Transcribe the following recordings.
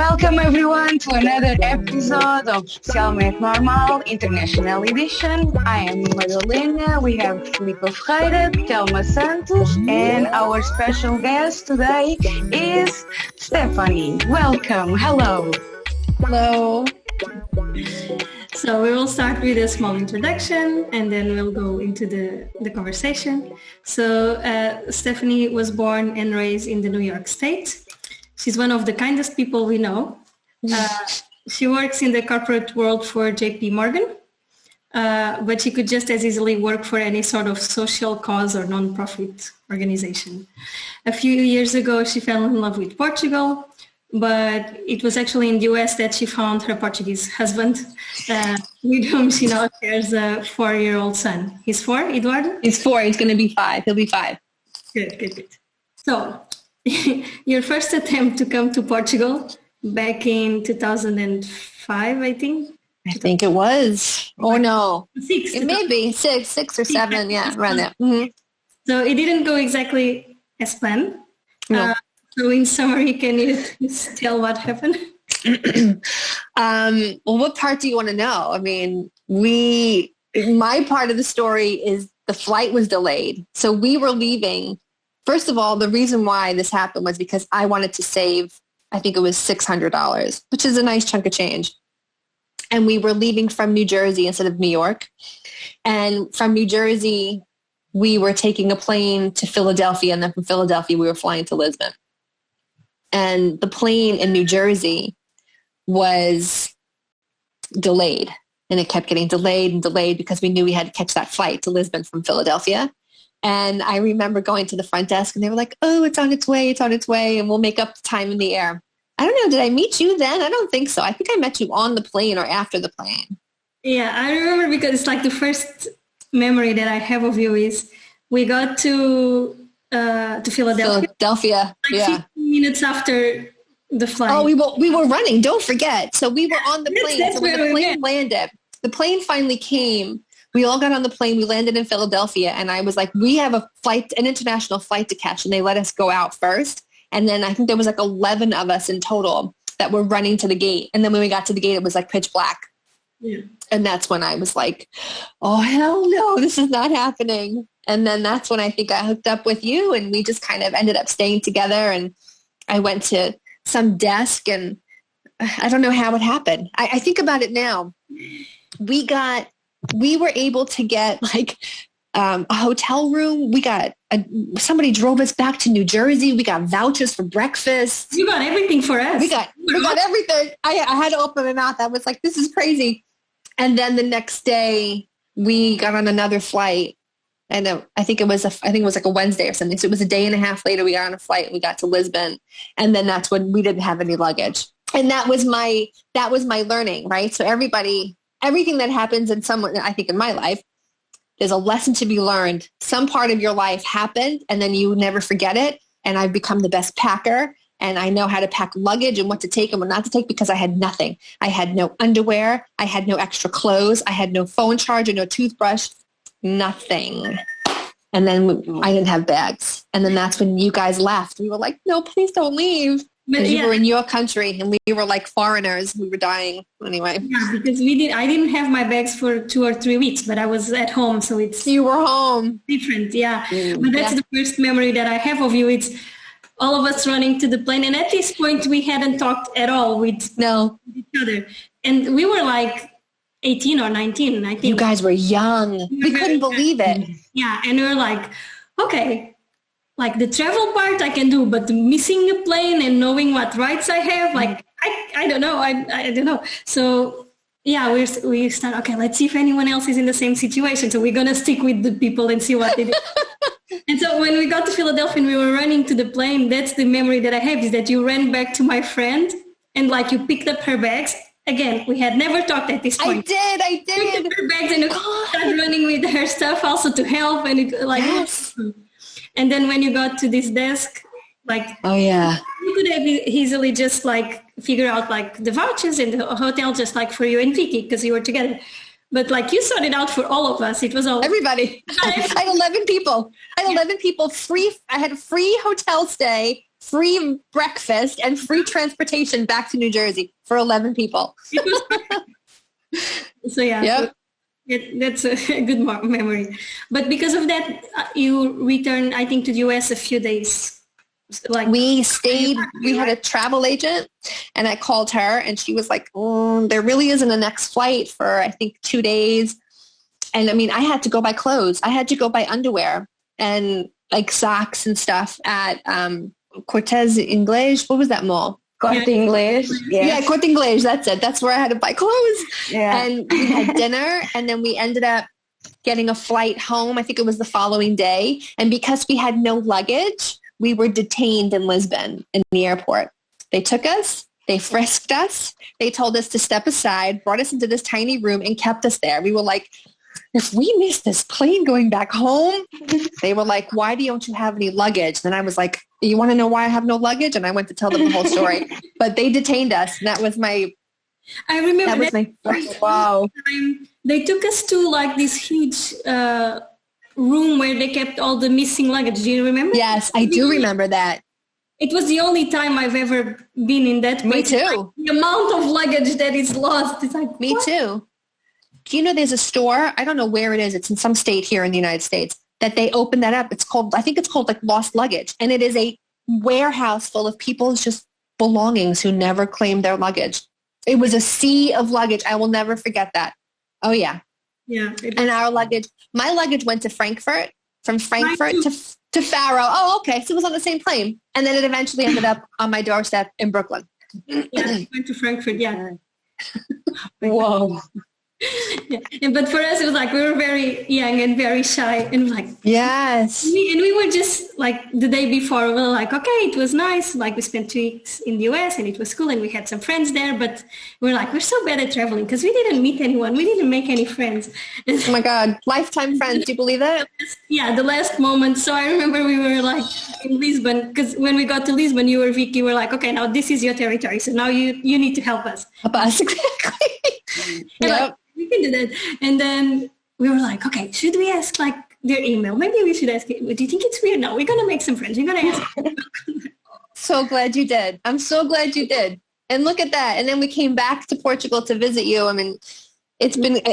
Welcome everyone to another episode of Especialmente Normal International Edition. I am Madalena, we have Filipe Ferreira, Telma Santos, and our special guest today is Stephanie. Welcome, hello. Hello. So we will start with a small introduction and then we'll go into the conversation. So Stephanie was born and raised in the New York State. She's one of the kindest people we know. She works in the corporate world for JP Morgan, but she could just as easily work for any sort of social cause or non-profit organization. A few years ago, she fell in love with Portugal, but it was actually in the US that she found her Portuguese husband, with whom she now shares a 4-year-old son. He's 4, Eduardo? He's 4. He's going to be 5. He'll be 5. Good. So your first attempt to come to Portugal back in 2005, I think? I think it was. Or no. 6. It may be 6 or 7. Yeah, around that. Mm-hmm. So it didn't go exactly as planned. No. So in summary, can you tell what happened? Well, what part do you want to know? I mean, my part of the story is the flight was delayed. So we were leaving. First of all, the reason why this happened was because I wanted to save, I think it was $600, which is a nice chunk of change. And we were leaving from New Jersey instead of New York. And from New Jersey, we were taking a plane to Philadelphia. And then from Philadelphia, we were flying to Lisbon. And the plane in New Jersey was delayed. And it kept getting delayed and delayed because we knew we had to catch that flight to Lisbon from Philadelphia. And I remember going to the front desk and they were like, oh, it's on its way. And we'll make up the time in the air. I don't know. Did I meet you then? I don't think so. I think I met you on the plane or after the plane. Yeah, I remember because it's like the first memory that I have of you is we got to Philadelphia. Like yeah. 15 minutes after the flight. Oh, we were running. Don't forget. So we were on the plane. That's so when the plane landed, the plane finally came. We all got on the plane. We landed in Philadelphia. And I was like, we have an international flight to catch. And they let us go out first. And then I think there was like 11 of us in total that were running to the gate. And then when we got to the gate, it was like pitch black. Yeah. And that's when I was like, oh, hell no, this is not happening. And then that's when I think I hooked up with you. And we just kind of ended up staying together. And I went to some desk and I don't know how it happened. I think about it now. We were able to get like a hotel room. Somebody drove us back to New Jersey. We got vouchers for breakfast. You got everything for us. We got everything. I had to open my mouth. I was like, this is crazy. And then the next day we got on another flight. And I think it was like a Wednesday or something. So it was a day and a half later. We got on a flight. And we got to Lisbon. And then that's when we didn't have any luggage. And that was my learning, right? So everything that happens in someone, I think in my life, there's a lesson to be learned. Some part of your life happened and then you never forget it. And I've become the best packer and I know how to pack luggage and what to take and what not to take because I had nothing. I had no underwear. I had no extra clothes. I had no phone charger, no toothbrush, nothing. And then I didn't have bags. And then that's when you guys left. We were like, no, please don't leave. Because you were in your country and we were like foreigners. We were dying anyway. Yeah, because I didn't have my bags for 2 or 3 weeks, but I was at home. So you were home. Different. Yeah. But that's the first memory that I have of you. It's all of us running to the plane. And at this point we hadn't talked at all with each other. And we were like 18 or 19, I think. You guys were young. We couldn't believe it. Yeah. And we were like, okay, like the travel part I can do, but missing a plane and knowing what rights I have, like, I don't know. I don't know. So yeah, we start, okay, let's see if anyone else is in the same situation. So we're going to stick with the people and see what they do. And so when we got to Philadelphia and we were running to the plane, that's the memory that I have is that you ran back to my friend and like you picked up her bags. Again, we had never talked at this point. I did. Picked up her bags and started running with her stuff also to help. And it like, yes. And then when you got to this desk, like, oh yeah, you could have easily just like figure out like the vouchers in the hotel, just like for you and Vicky, because you were together. But like you sorted out for all of us. It was all everybody. I had 11 people. I had 11 people free. I had a free hotel stay free breakfast and free transportation back to New Jersey for 11 people. So yeah, Yep. that's a good memory. But because of that, you returned, I think, to the US a few days. Like We stayed, we had a travel agent, and I called her, and she was like, there really isn't a next flight for, I think, 2 days. And I mean, I had to go buy clothes. I had to go buy underwear and like socks and stuff at Cortez Inglés. What was that mall? Corte Inglés. Yes. Yeah, Corte Inglés. That's it. That's where I had to buy clothes. Yeah. And we had dinner, and then we ended up getting a flight home. I think it was the following day. And because we had no luggage, we were detained in Lisbon in the airport. They took us. They frisked us. They told us to step aside, brought us into this tiny room, and kept us there. We were like, if we miss this plane going back home, they were like, why don't you have any luggage? And I was like, you want to know why I have no luggage? And I went to tell them the whole story. But they detained us. And that was my... I remember wow. They took us to like this huge room where they kept all the missing luggage. Do you remember? Yes, I do remember that. It was the only time I've ever been in that place. Me too. Like, the amount of luggage that is lost. It's like, me what? too. Do you know there's a store? I don't know where it is. It's in some state here in the United States that they opened that up. It's called, I think it's called like Lost Luggage. And it is a warehouse full of people's just belongings who never claimed their luggage. It was a sea of luggage. I will never forget that. Oh yeah. Yeah. And our luggage, my luggage went to Frankfurt, from Frankfurt to Faro. Oh, okay. So it was on the same plane. And then it eventually ended up on my doorstep in Brooklyn. Yeah, it went to Frankfurt. Yeah. Whoa. Yeah. But for us, it was like we were very young and very shy, and like yes, we were just like the day before we were like, okay, it was nice. Like we spent 2 weeks in the US, and it was cool, and we had some friends there. But we're like, we're so bad at traveling because we didn't meet anyone, we didn't make any friends. Oh my God, lifetime friends! Do you believe that? Yeah, the last moment. So I remember we were like in Lisbon, because when we got to Lisbon, you were Vicky. Were like, okay, now this is your territory, so now you need to help us. Help us, exactly. Yep. Like, we can do that. And then we were like, okay, should we ask like their email? Maybe we should ask it. Do you think it's weird? No, we're going to make some friends. We're going to ask. So glad you did. I'm so glad you did. And look at that. And then we came back to Portugal to visit you. I mean,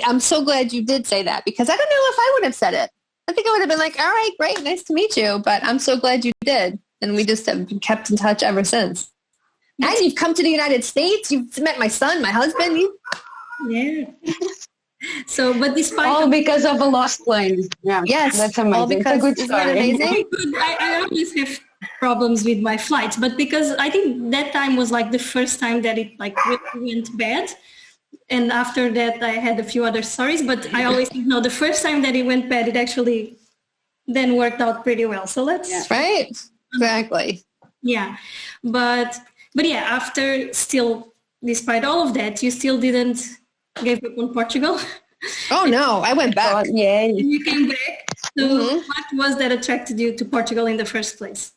I'm so glad you did say that, because I don't know if I would have said it. I think I would have been like, all right, great. Nice to meet you. But I'm so glad you did. And we just have been kept in touch ever since. And you've come to the United States. You've met my son, my husband. Yeah. So, but despite all because of a lost plane. Yeah. Yes. That's amazing. All because, it's a good isn't that story. amazing? I always have problems with my flights, but because I think that time was like the first time that it like really went bad. And after that, I had a few other stories, but I always think, no, the first time that it went bad, it actually then worked out pretty well. So let's... Right. Exactly. Yeah. But yeah, after still, despite all of that, you still didn't give up on Portugal. Oh no, I went back. Yeah. You came back. So what was that attracted you to Portugal in the first place?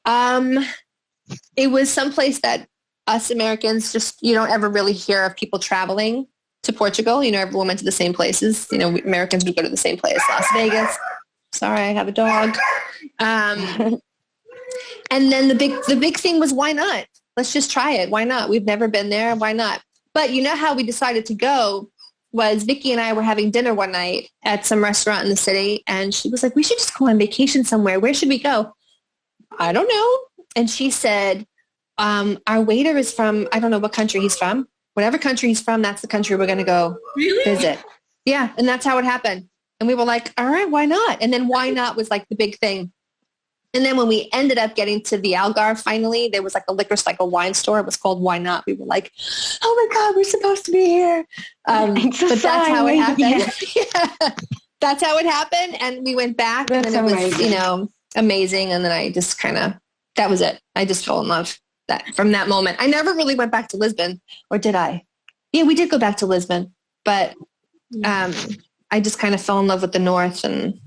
It was someplace that us Americans just, you don't ever really hear of people traveling to Portugal. You know, everyone went to the same places. You know, Americans would go to the same place, Las Vegas. Sorry, I have a dog. And then the big thing was, why not? Let's just try it. Why not? We've never been there. Why not? But you know how we decided to go was Vicky and I were having dinner one night at some restaurant in the city, and she was like, we should just go on vacation somewhere. Where should we go? I don't know. And she said, our waiter is from, I don't know what country he's from. Whatever country he's from, that's the country we're going to go visit. Yeah. And that's how it happened. And we were like, all right, why not? And then why not was like the big thing. And then when we ended up getting to the Algarve, finally, there was like a wine store. It was called Why Not? We were like, oh my God, we're supposed to be here. But that's how it happened. Yeah. That's how it happened. And we went back, and then it was, you know, amazing. And then I just that was it. I just fell in love from that moment. I never really went back to Lisbon, or did I? Yeah, we did go back to Lisbon, but I just kind of fell in love with the North. And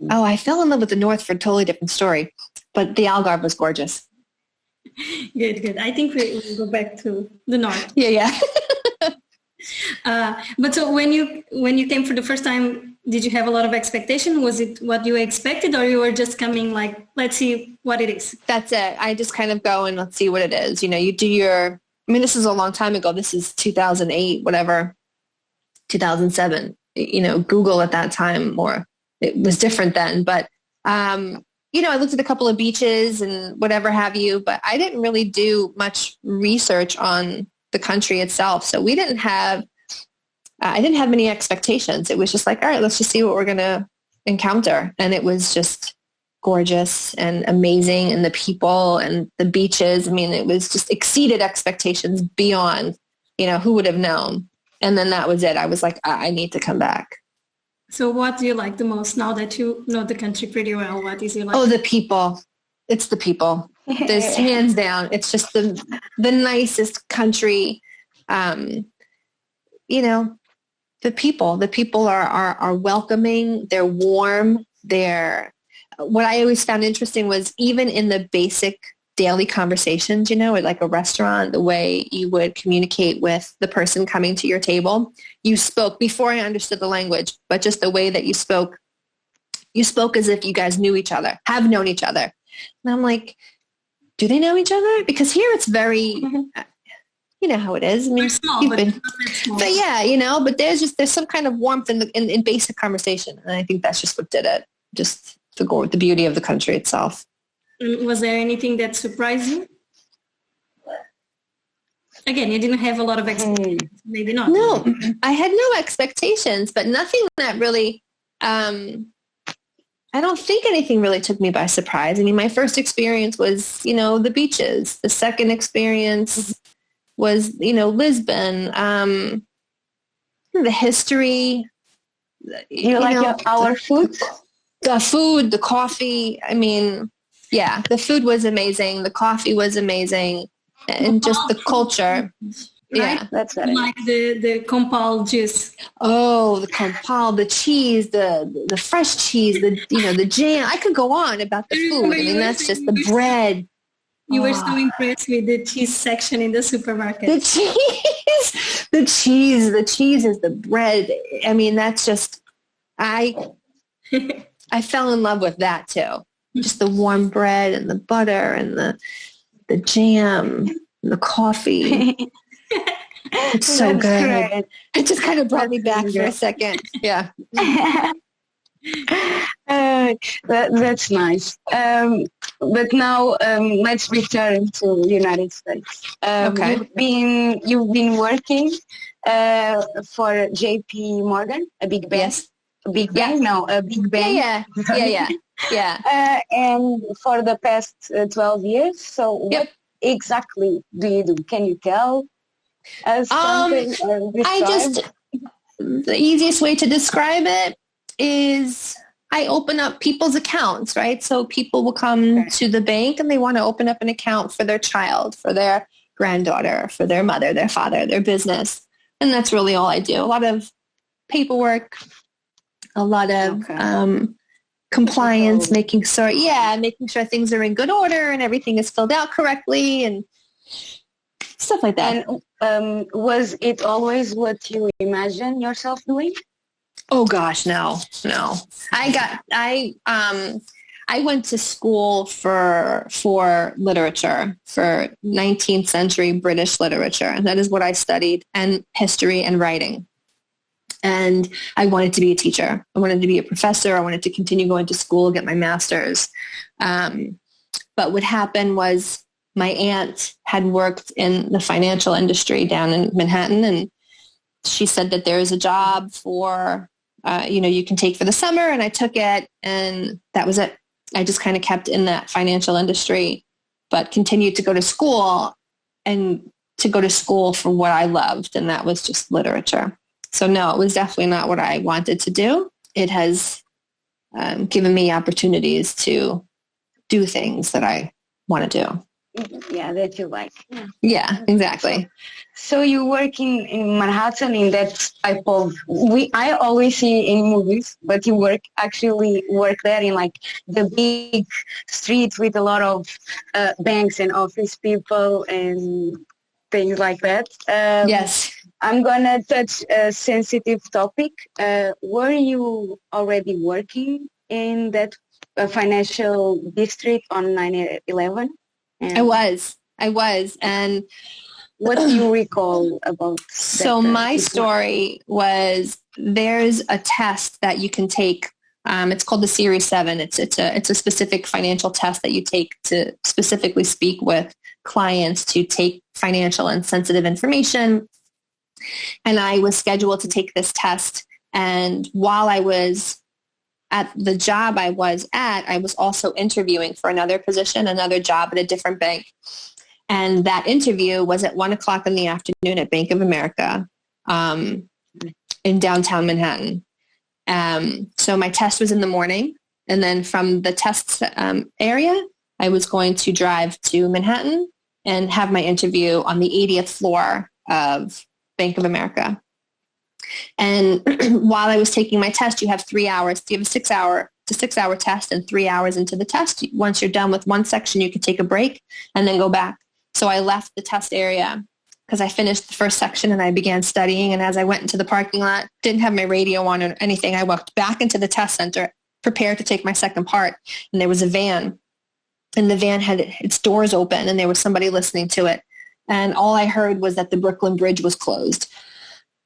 I fell in love with the North for a totally different story, but the Algarve was gorgeous. Good. I think we'll go back to the North. Yeah. But so when you came for the first time did you have a lot of expectation? Was it what you expected, or you were just coming like, let's see what it is? That's it. I just kind of go and let's see what it is. You do this is a long time ago. This is 2008, whatever, 2007, Google at that time, or it was different then. But, I looked at a couple of beaches and whatever have you, but I didn't really do much research on the country itself. So I didn't have many expectations. It was just like, all right, let's just see what we're going to encounter. And it was just gorgeous and amazing. And the people and the beaches, it was just exceeded expectations beyond, who would have known. And then that was it. I was like, I need to come back. So what do you like the most now that you know the country pretty well? What is it like? Oh, the people. It's the people. There's hands down. It's just the nicest country. The people are welcoming. They're warm. What I always found interesting was even in the basic daily conversations, at like a restaurant, the way you would communicate with the person coming to your table. You spoke before I understood the language, but just the way that you spoke as if you guys knew each other, have known each other. And I'm like, do they know each other? Because here it's very, you know how it is. Small, but yeah, but there's some kind of warmth in basic conversation. And I think that's just what did it. Just the beauty of the country itself. Was there anything that surprised you? Again, you didn't have a lot of expectations. Maybe not. No, I had no expectations, but nothing that really, I don't think anything really took me by surprise. My first experience was, the beaches. The second experience was, Lisbon, the history. Our food? The food, the coffee. Yeah, the food was amazing. The coffee was amazing. And just the culture. Right? Yeah, that's it. Like the compal juice. Oh, the compal, the cheese, the fresh cheese, the jam. I could go on about the food. That's just the bread. You were so impressed with the cheese section in the supermarket. The cheese is the bread. That's just, I fell in love with that too. Just the warm bread and the butter and the jam and the coffee. It's so good. Great. It just kind of brought me back for a second. Yeah. That's nice. But now let's return to the United States. Okay. You've been working for JP Morgan, a big bank. Yes. A big bank? No, a big bank. Yeah. And for the past 12 years. So what exactly do you do? Can you tell us something? The easiest way to describe it is I open up people's accounts, right? So people will come to the bank and they want to open up an account for their child, for their granddaughter, for their mother, their father, their business. And that's really all I do. A lot of paperwork, a lot of compliance, making sure things are in good order and everything is filled out correctly and stuff like that. And was it always what you imagine yourself doing? Oh gosh, no. I went to school for literature, for 19th century British literature, and that is what I studied, and history and writing. And I wanted to be a teacher. I wanted to be a professor. I wanted to continue going to school, get my master's. But what happened was my aunt had worked in the financial industry down in Manhattan, and she said that there is a job for, you can take for the summer, and I took it, and that was it. I just kind of kept in that financial industry, but continued to go to school and to go to school for what I loved, and that was just literature. So no, it was definitely not what I wanted to do. It has given me opportunities to do things that I want to do. Yeah, that you like. Yeah, exactly. So you work in Manhattan in that type of, I always see in movies, but you actually work there in like the big streets with a lot of banks and office people and things like that. Yes. I'm gonna touch a sensitive topic. Were you already working in that financial district on 9/11? I was. And what do you recall about that? So my story was, there's a test that you can take. It's called the Series 7. It's a specific financial test that you take to specifically speak with clients to take financial and sensitive information. And I was scheduled to take this test. And while I was at the job I was at, I was also interviewing for another position, another job at a different bank. And that interview was at 1:00 in the afternoon at Bank of America in downtown Manhattan. So my test was in the morning. And then from the test area, I was going to drive to Manhattan and have my interview on the 80th floor of Bank of America. And while I was taking my test, you have 3 hours. You have a 6-hour test, and 3 hours into the test, once you're done with one section, you can take a break and then go back. So I left the test area because I finished the first section and I began studying. And as I went into the parking lot, didn't have my radio on or anything. I walked back into the test center, prepared to take my second part. And there was a van, and the van had its doors open, and there was somebody listening to it. And all I heard was that the Brooklyn Bridge was closed.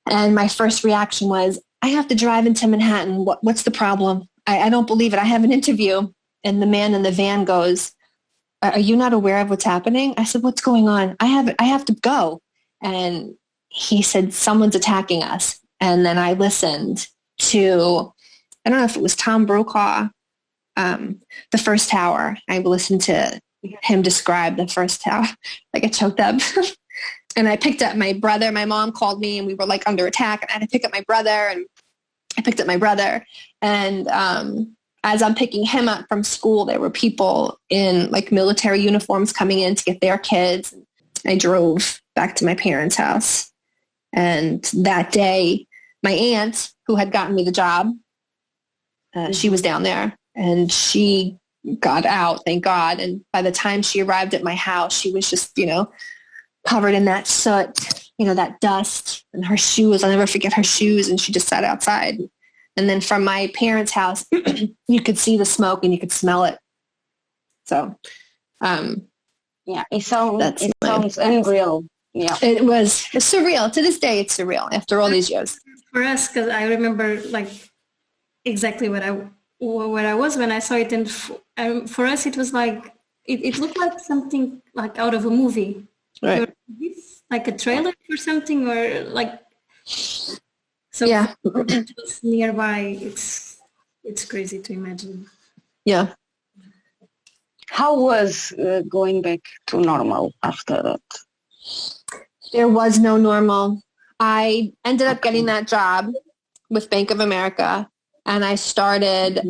And my first reaction was, I have to drive into Manhattan. What's the problem? I don't believe it. I have an interview. And the man in the van goes, are you not aware of what's happening? I said, what's going on? I have to go. And he said, someone's attacking us. And then I listened to, I don't know if it was Tom Brokaw, the first tower. I listened to him describe the first tower. I get choked up. And I picked up my brother. My mom called me and we were like under attack. And I had to pick up my brother, and I picked up my brother. And as I'm picking him up from school, there were people in like military uniforms coming in to get their kids. I drove back to my parents' house. And that day, my aunt, who had gotten me the job, she was down there, and she got out, thank God. And by the time she arrived at my house, she was just, covered in that soot, that dust, and her shoes. I'll never forget her shoes. And she just sat outside. And then from my parents' house, you could see the smoke and you could smell it. So, it sounds unreal. Yeah, it's surreal. To this day, it's surreal after all these years. For us, because I remember like exactly what I was when I saw it. And for us, it was like, it looked like something like out of a movie. Right. Like a trailer or something, or like, so yeah. It was nearby. It's crazy to imagine. Yeah. How was going back to normal after that? There was no normal. I ended up getting that job with Bank of America, and I started,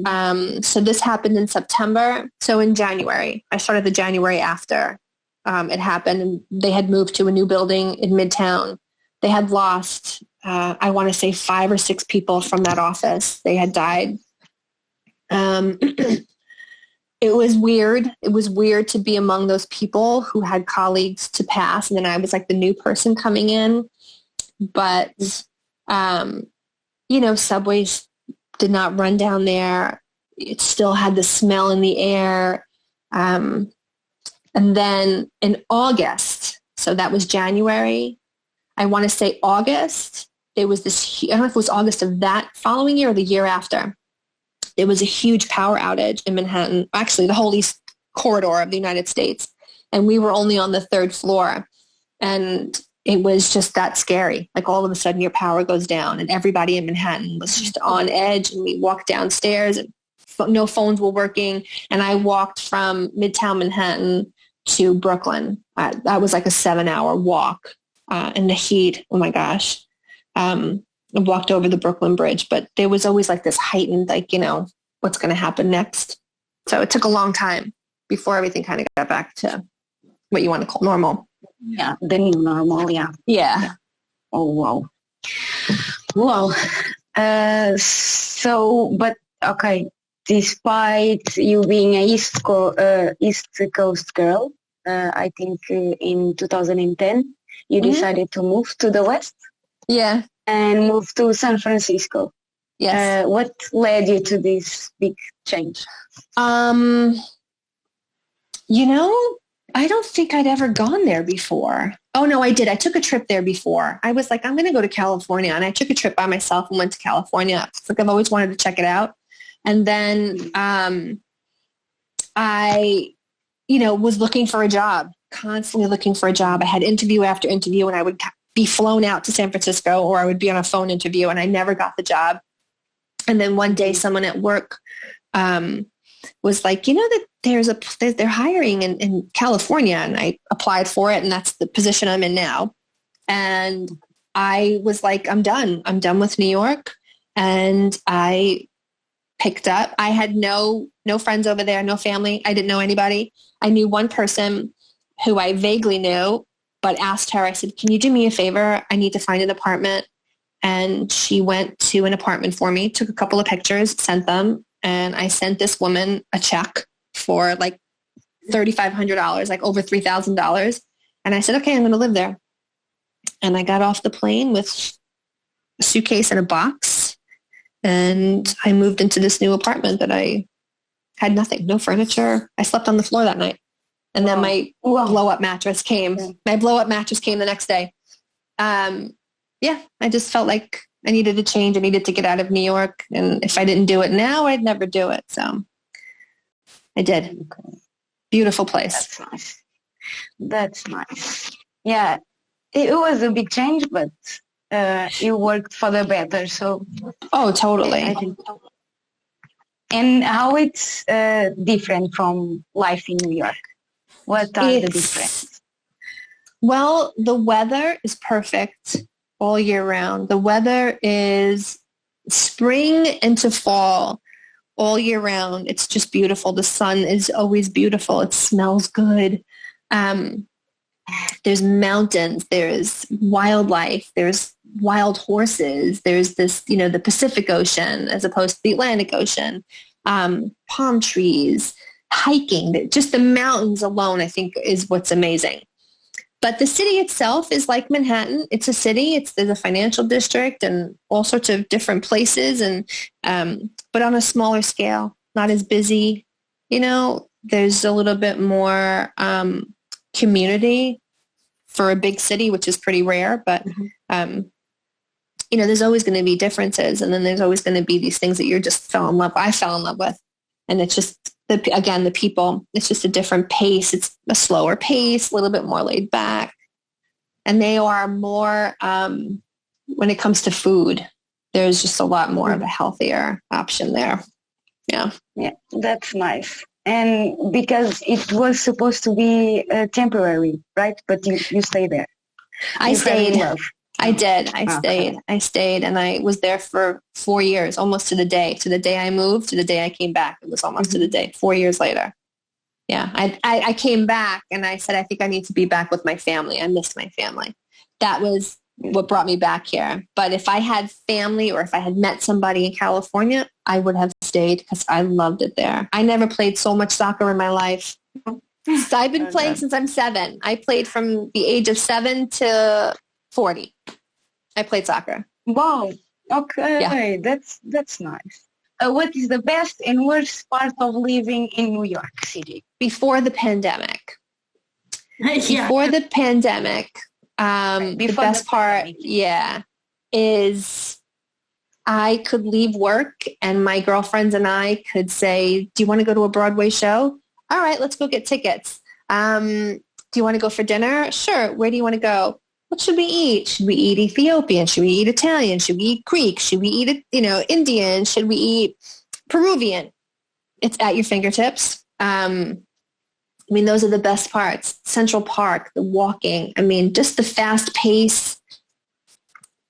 so this happened in September. So in January, I started the January after it happened, and they had moved to a new building in Midtown. They had lost, I want to say 5 or 6 people from that office. They had died. It was weird. It was weird to be among those people who had colleagues to pass. And then I was like the new person coming in. But, subways did not run down there. It still had the smell in the air. And then in August, so that was January, I want to say August, there was this, I don't know if it was August of that following year or the year after, there was a huge power outage in Manhattan, actually the whole East Corridor of the United States. And we were only on the 3rd floor. And it was just that scary. Like all of a sudden your power goes down, and everybody in Manhattan was just on edge. And we walked downstairs and no phones were working. And I walked from Midtown Manhattan to Brooklyn. That was like a 7-hour walk in the heat. Oh my gosh. I walked over the Brooklyn Bridge, but there was always like this heightened, like, what's going to happen next. So it took a long time before everything kind of got back to what you want to call normal. Yeah, the new normal, yeah. Yeah. Oh, wow. Wow. Despite you being a East Coast girl, I think in 2010, you decided to move to the West. Yeah. and moved to San Francisco. Yes. What led you to this big change? I don't think I'd ever gone there before. Oh, no, I did. I took a trip there before. I was like, I'm going to go to California. And I took a trip by myself and went to California. It's like I've always wanted to check it out. And then I, was looking for a job, constantly looking for a job. I had interview after interview, and I would be flown out to San Francisco, or I would be on a phone interview, and I never got the job. And then one day someone at work was like, that they're hiring in California, and I applied for it, and that's the position I'm in now. And I was like, I'm done with New York. And I picked up. I had no friends over there, no family. I didn't know anybody. I knew one person who I vaguely knew, but asked her, I said, can you do me a favor? I need to find an apartment. And she went to an apartment for me, took a couple of pictures, sent them. And I sent this woman a check for like $3,500, like over $3,000. And I said, okay, I'm going to live there. And I got off the plane with a suitcase and a box. And I moved into this new apartment that I had nothing, no furniture. I slept on the floor that night. And then my blow-up mattress came. Yeah. My blow-up mattress came the next day. I just felt like I needed to change. I needed to get out of New York. And if I didn't do it now, I'd never do it. So I did. Okay. Beautiful place. That's nice. Yeah, it was a big change, but it worked for the better. So. Oh, totally. I think. And how it's different from life in New York? What are the differences? Well, the weather is perfect all year round. The weather is spring into fall all year round. It's just beautiful. The sun is always beautiful. It smells good. There's mountains, there's wildlife, there's wild horses, there's this, the Pacific Ocean as opposed to the Atlantic Ocean, palm trees, hiking, just the mountains alone, I think, is what's amazing. But the city itself is like Manhattan. It's a city. There's a financial district and all sorts of different places, and but on a smaller scale, not as busy. There's a little bit more community for a big city, which is pretty rare. But there's always going to be differences, and then there's always going to be these things that I fell in love with, and it's just. The people, it's just a different pace. It's a slower pace, a little bit more laid back. And they are more, when it comes to food, there's just a lot more of a healthier option there. Yeah. Yeah, that's nice. And because it was supposed to be temporary, right? But you stayed there. I stayed. I did. I stayed, and I was there for 4 years, almost to the day. To the day I moved, to the day I came back. It was almost to the day, 4 years later. Yeah, I came back, and I said, I think I need to be back with my family. I missed my family. That was what brought me back here. But if I had family, or if I had met somebody in California, I would have stayed because I loved it there. I never played so much soccer in my life. So I've been playing since I'm 7. I played from the age of 7 to 40. I played soccer. Wow. Okay. Yeah. That's nice. What is the best and worst part of living in New York City? Before the pandemic. Before the pandemic, the best part, is I could leave work and my girlfriends and I could say, do you want to go to a Broadway show? All right, let's go get tickets. Do you want to go for dinner? Sure. Where do you want to go? What should we eat? Should we eat Ethiopian? Should we eat Italian? Should we eat Greek? Should we eat, Indian? Should we eat Peruvian? It's at your fingertips. Those are the best parts. Central Park, the walking. Just the fast pace.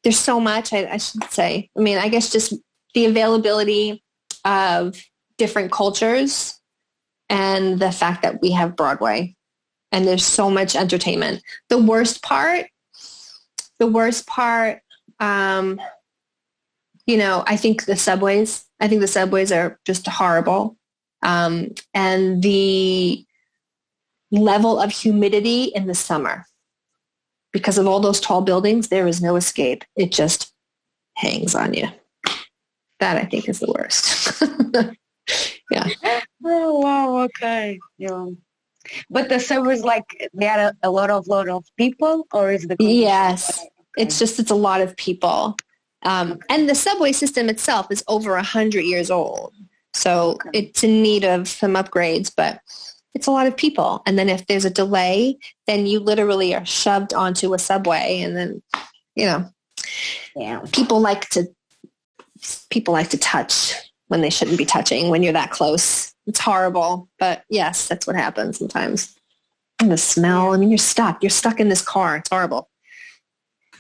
There's so much, I should say. I guess just the availability of different cultures and the fact that we have Broadway and there's so much entertainment. The worst part, I think the subways. I think the subways are just horrible. And the level of humidity in the summer. because of all those tall buildings, there is no escape. It just hangs on you. That I think is the worst. Yeah. Oh, wow. Okay. Yeah. But the subways, like, there are a lot of people, or is the condition? Yes. Okay. It's a lot of people. And the subway system itself is over 100 years old. So it's in need of some upgrades, but it's a lot of people. And then if there's a delay, then you literally are shoved onto a subway. And then, people like to touch when they shouldn't be touching when you're that close. It's horrible. But yes, that's what happens sometimes. And the smell, I mean, you're stuck in this car. It's horrible.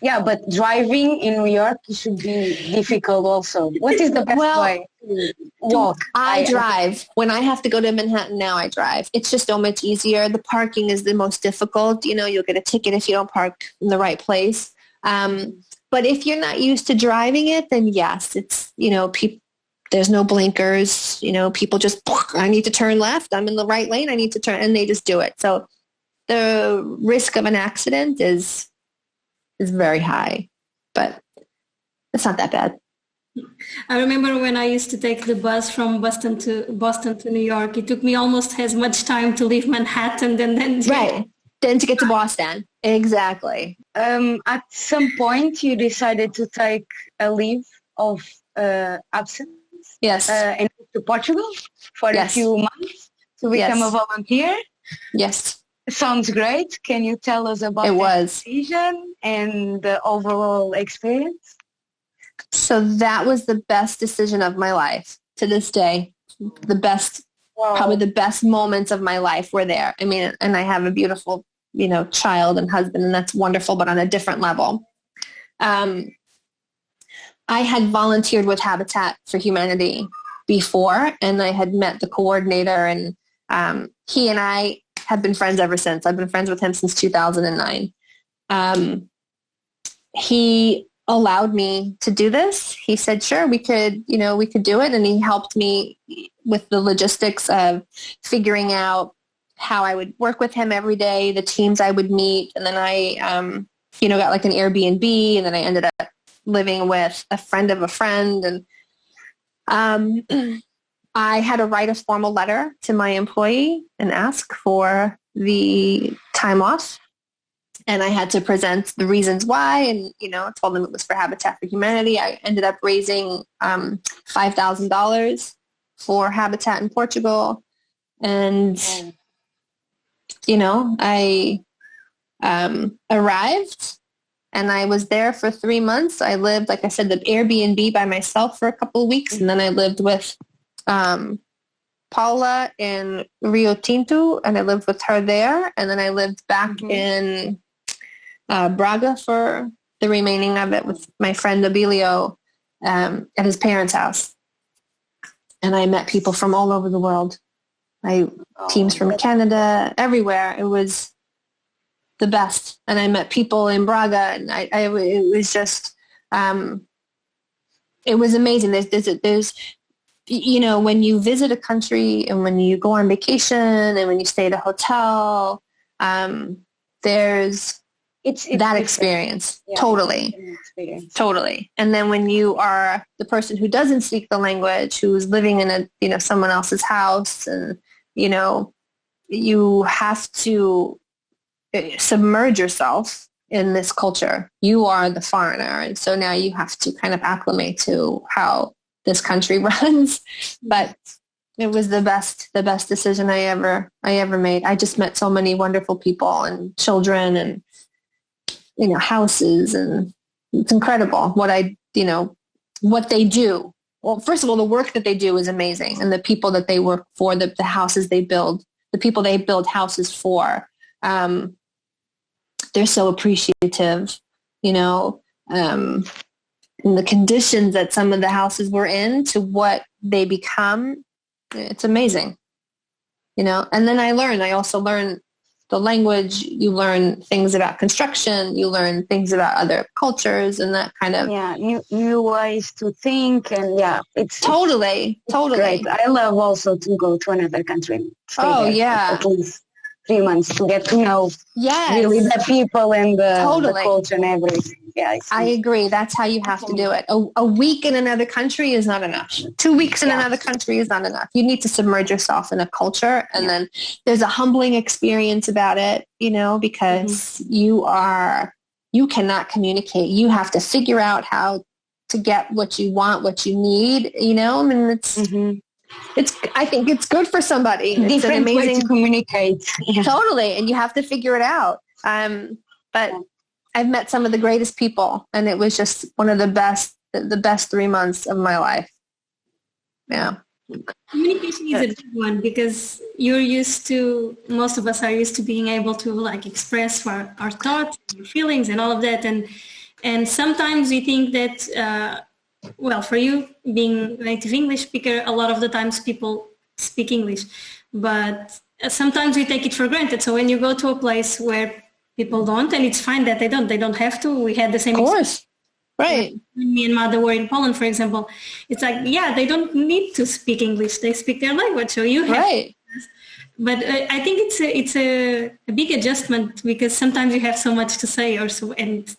Yeah, but driving in New York should be difficult also. What is the best way to walk? I drive. When I have to go to Manhattan now, I drive. It's just so much easier. The parking is the most difficult. You'll get a ticket if you don't park in the right place. But if you're not used to driving it, then yes, it's, there's no blinkers. People just, I need to turn left. I'm in the right lane. I need to turn, and they just do it. So the risk of an accident is very high, but it's not that bad. I remember when I used to take the bus from Boston to New York, it took me almost as much time to leave Manhattan than to get to Boston. Exactly. At some point you decided to take a leave of absence. Yes. And to Portugal for a few months to become a volunteer. Yes. Sounds great. Can you tell us about the decision and the overall experience? So that was the best decision of my life to this day. The best, probably the best moments of my life were there. I mean, and I have a beautiful, child and husband, and that's wonderful, but on a different level. I had volunteered with Habitat for Humanity before, and I had met the coordinator, and he and I have been friends ever since. I've been friends with him since 2009. He allowed me to do this. He said, sure, we could do it. And he helped me with the logistics of figuring out how I would work with him every day, the teams I would meet. And then I, got like an Airbnb, and then I ended up living with a friend of a friend. And I had to write a formal letter to my employee and ask for the time off. And I had to present the reasons why, and, told them it was for Habitat for Humanity. I ended up raising $5,000 for Habitat in Portugal. And, I arrived, and I was there for 3 months. I lived, like I said, the Airbnb by myself for a couple of weeks. And then I lived with Paula in Rio Tinto, and I lived with her there. And then I lived back in Braga for the remaining of it with my friend Abilio at his parents' house. And I met people from all over the world. Teams from Canada, everywhere. It was the best. And I met people in Braga, and it was just, it was amazing. There's when you visit a country, and when you go on vacation, and when you stay at a hotel, there's that experience. Yeah, totally. Totally. And then when you are the person who doesn't speak the language, who's living in someone else's house, and, you have to submerge yourself in this culture. You are the foreigner. And so now you have to kind of acclimate to how this country runs. But it was the best decision I ever made. I just met so many wonderful people and children and, houses, and it's incredible what they do. Well, first of all, the work that they do is amazing, and the people that they work for, the houses they build, the people they build houses for, they're so appreciative, and the conditions that some of the houses were in to what they become, it's amazing, and then I also learned the language, you learn things about construction, you learn things about other cultures, and that kind of new ways to think, and it's totally great. I love also to go to another country. At least 3 months to get to know Yes. really the people and the Totally. culture and everything. Yeah, I agree. That's how you have to do it. A week in another country is not enough. 2 weeks in another country is not enough. You need to submerge yourself in a culture, and then there's a humbling experience about it, because you cannot communicate. You have to figure out how to get what you want, what you need, I mean, it's, I think it's good for somebody. It's different an amazing way to communicate. Totally. And you have to figure it out. But I've met some of the greatest people, and it was just one of the best 3 months of my life. Yeah. Communication is a big one because most of us are used to being able to like express our thoughts, our feelings and all of that. And sometimes we think that, for you being a native English speaker, a lot of the times people speak English, but sometimes we take it for granted. So when you go to a place where people don't, and it's fine that they don't have to. We had the same experience. Right. When me and Mother were in Poland, for example, it's like, they don't need to speak English. They speak their language. So you have right. But I think it's a big adjustment because sometimes you have so much to say or so. And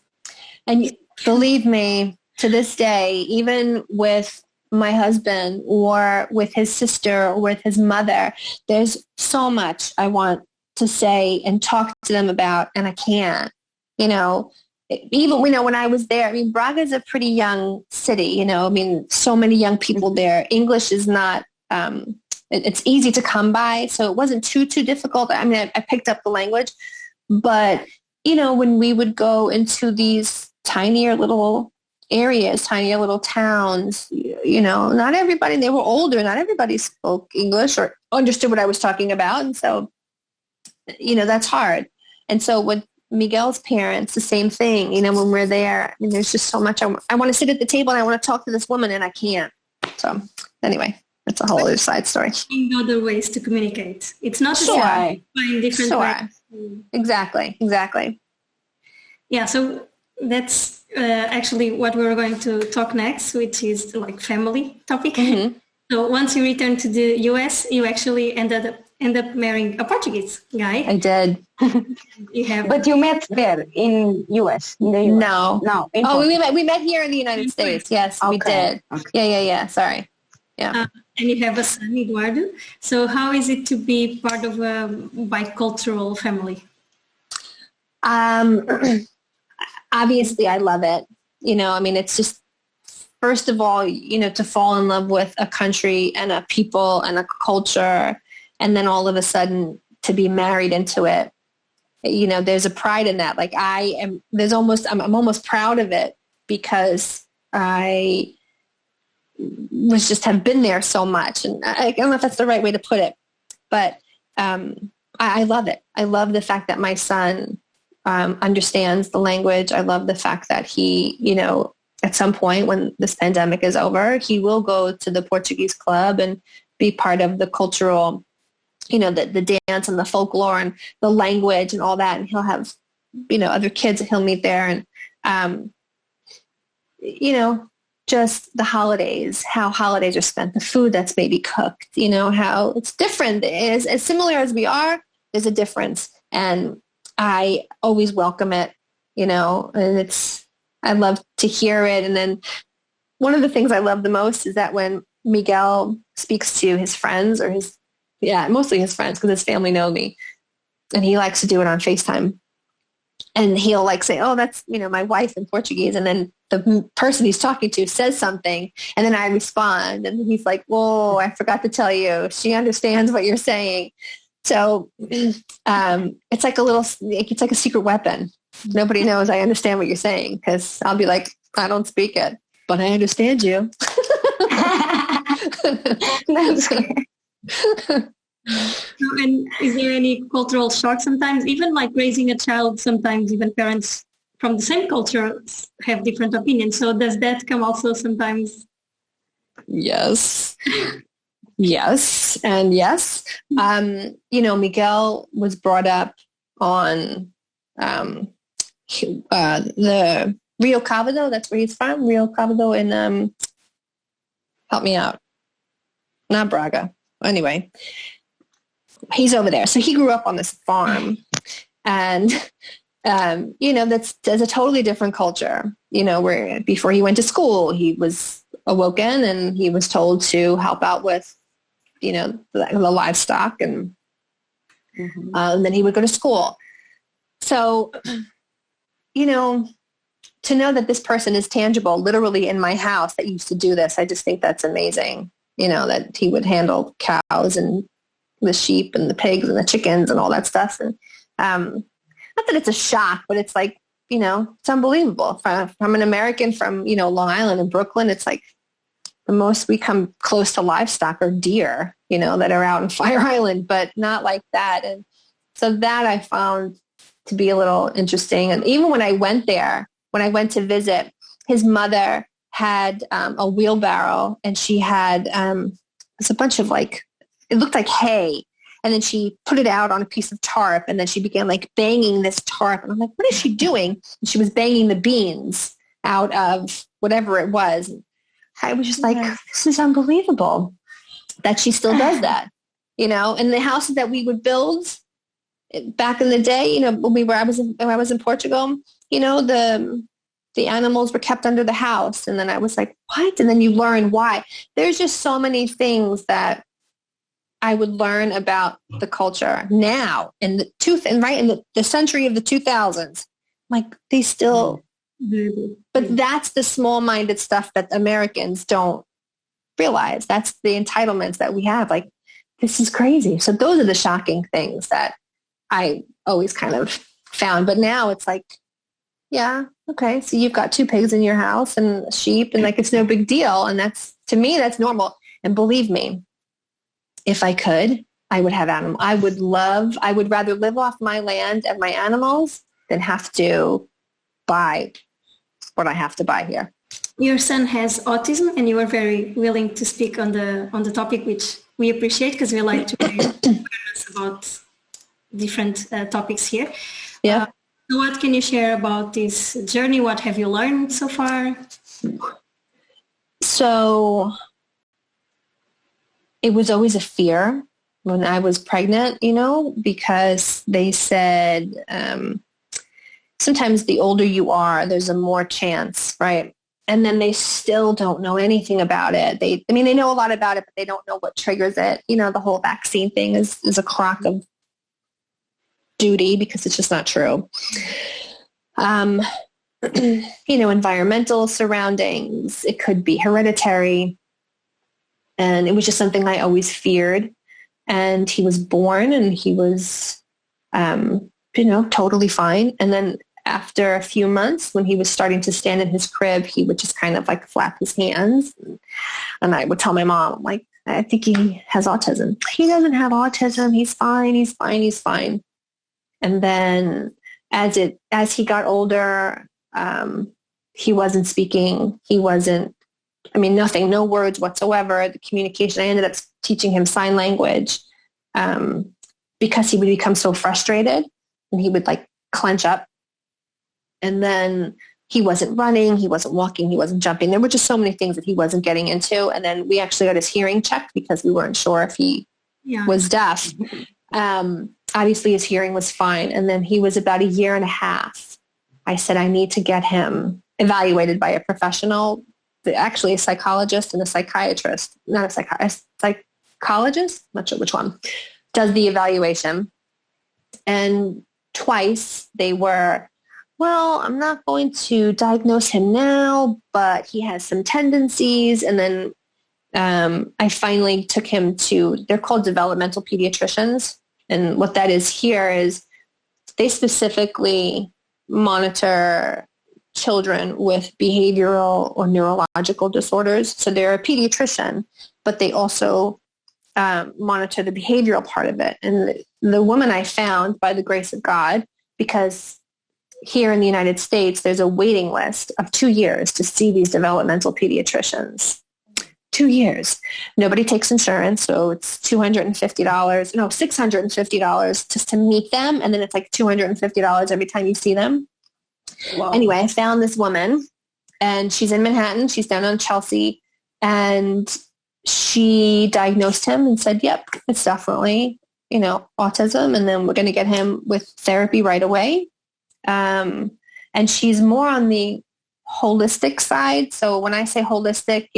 believe me, to this day, even with my husband or with his sister or with his mother, there's so much I want to say and talk to them about, and I can't, even, when I was there, I mean, Braga is a pretty young city, I mean, so many young people there. English is not, it's easy to come by. So it wasn't too difficult. I mean, I picked up the language, but, when we would go into these tinier little areas, tinier little towns, not everybody, they were older, not everybody spoke English or understood what I was talking about. And so, that's hard. And so with Miguel's parents, the same thing, when we're there, I mean, there's just so much. I want to sit at the table and I want to talk to this woman and I can't. So anyway, that's a whole other side story. Other ways to communicate. It's not sure. Find different ways. Exactly. Yeah. So that's actually what we're going to talk next, which is like family topic. Mm-hmm. So once you return to the US, you actually end up marrying a Portuguese guy. I did. But you met there in US? In the US? No. We met here in the United States. Yes, we did. Okay. Yeah. Sorry. Yeah. And you have a son, Eduardo. So how is it to be part of a bicultural family? Obviously, I love it. I mean, it's just, first of all, to fall in love with a country and a people and a culture, and then all of a sudden to be married into it. There's a pride in that. Like I'm almost proud of it because I have been there so much. And I don't know if that's the right way to put it, but I love it. I love the fact that my son understands the language. I love the fact that he, at some point when this pandemic is over, he will go to the Portuguese club and be part of the cultural, the dance and the folklore and the language and all that. And he'll have, other kids that he'll meet there. And, just the holidays, how holidays are spent, the food that's maybe cooked, how it's different. As similar as we are, there's a difference. And I always welcome it, and I love to hear it. And then one of the things I love the most is that when Miguel speaks to his friends mostly his friends, because his family know me, and he likes to do it on FaceTime. And he'll like say, oh, that's, my wife in Portuguese. And then the person he's talking to says something. And then I respond. And he's like, whoa, I forgot to tell you. She understands what you're saying. So it's like it's like a secret weapon. Nobody knows I understand what you're saying because I'll be like, I don't speak it, but I understand you. That's good. And is there any cultural shock sometimes? Even like raising a child, sometimes even parents from the same culture have different opinions. So does that come also sometimes? Yes. Yes. And yes. Miguel was brought up on the Rio Cavado. That's where he's from. Rio Cavado in, help me out. Not Braga. Anyway, he's over there. So he grew up on this farm, and that's a totally different culture. Where before he went to school, he was awoken and he was told to help out with, the livestock, and then he would go to school. So, to know that this person is tangible, literally in my house that used to do this, I just think that's amazing. That he would handle cows and the sheep and the pigs and the chickens and all that stuff. And not that it's a shock, but it's like, it's unbelievable. From an American from, Long Island and Brooklyn, it's like the most we come close to livestock are deer, that are out in Fire Island, but not like that. And so that I found to be a little interesting. And even when I went there, when I went to visit, his mother had a wheelbarrow, and she had it's a bunch of it looked like hay. And then she put it out on a piece of tarp, and then she began banging this tarp. And I'm like, what is she doing? And she was banging the beans out of whatever it was. I was just like, this is unbelievable that she still does that, and the houses that we would build back in the day, when I was in Portugal, the animals were kept under the house. And then I was like, what? And then you learn why. There's just so many things that I would learn about the culture now in the century of the 2000s. They still, but that's the small-minded stuff that Americans don't realize. That's the entitlements that we have. This is crazy. So those are the shocking things that I always kind of found. But now it's yeah, okay. So you've got 2 pigs in your house and a sheep, and it's no big deal. And to me, that's normal. And believe me, if I could, I would have animals. I would rather live off my land and my animals than have to buy what I have to buy here. Your son has autism, and you are very willing to speak on the topic, which we appreciate because we like to learn about different topics here. Yeah. What can you share about this journey? What have you learned so far? So it was always a fear when I was pregnant, because they said sometimes the older you are, there's a more chance, right? And then they still don't know anything about it. They know a lot about it, but they don't know what triggers it. The whole vaccine thing is a crock of duty because it's just not true. Environmental surroundings, it could be hereditary. And it was just something I always feared. And he was born and he was, totally fine. And then after a few months, when he was starting to stand in his crib, he would just kind of flap his hands. And I would tell my mom, I think he has autism. He doesn't have autism. He's fine. He's fine. He's fine. And then as he got older, he wasn't speaking. He wasn't, nothing, no words whatsoever. The communication, I ended up teaching him sign language because he would become so frustrated and he would clench up. And then he wasn't running, he wasn't walking, he wasn't jumping. There were just so many things that he wasn't getting into. And then we actually got his hearing checked because we weren't sure if he was deaf. Obviously his hearing was fine. And then he was about 1.5 years. I said, I need to get him evaluated by a professional, actually a psychologist and a psychiatrist, not a psychologist, not sure which one, does the evaluation. And twice they were, well, I'm not going to diagnose him now, but he has some tendencies. And then I finally took him to, they're called developmental pediatricians. And what that is here is they specifically monitor children with behavioral or neurological disorders. So they're a pediatrician, but they also monitor the behavioral part of it. And the woman I found, by the grace of God, because here in the United States, there's a waiting list of 2 years to see these developmental pediatricians. 2 years. Nobody takes insurance, so it's $650 just to meet them, and then it's $250 every time you see them. Wow. Anyway, I found this woman, and she's in Manhattan. She's down on Chelsea, and she diagnosed him and said, yep, it's definitely autism, and then we're going to get him with therapy right away. And she's more on the holistic side. So when I say holistic,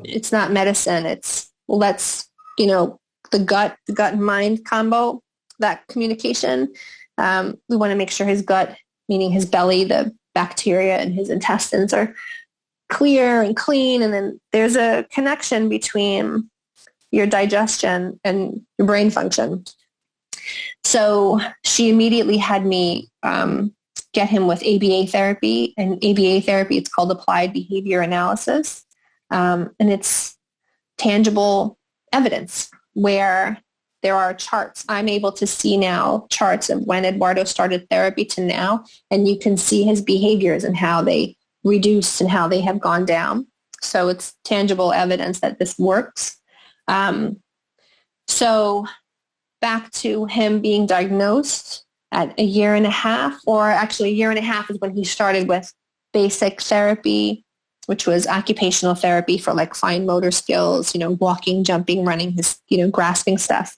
it's not medicine. It's the gut and mind combo, that communication. We want to make sure his gut, meaning his belly, the bacteria in his intestines are clear and clean. And then there's a connection between your digestion and your brain function. So she immediately had me get him with ABA therapy. And ABA therapy, it's called applied behavior analysis. And it's tangible evidence where there are charts. I'm able to see now charts of when Eduardo started therapy to now, and you can see his behaviors and how they reduced and how they have gone down. So it's tangible evidence that this works. So back to him being diagnosed at 1.5 years, or actually 1.5 years is when he started with basic therapy, which was occupational therapy for like fine motor skills, walking, jumping, running, his, grasping stuff.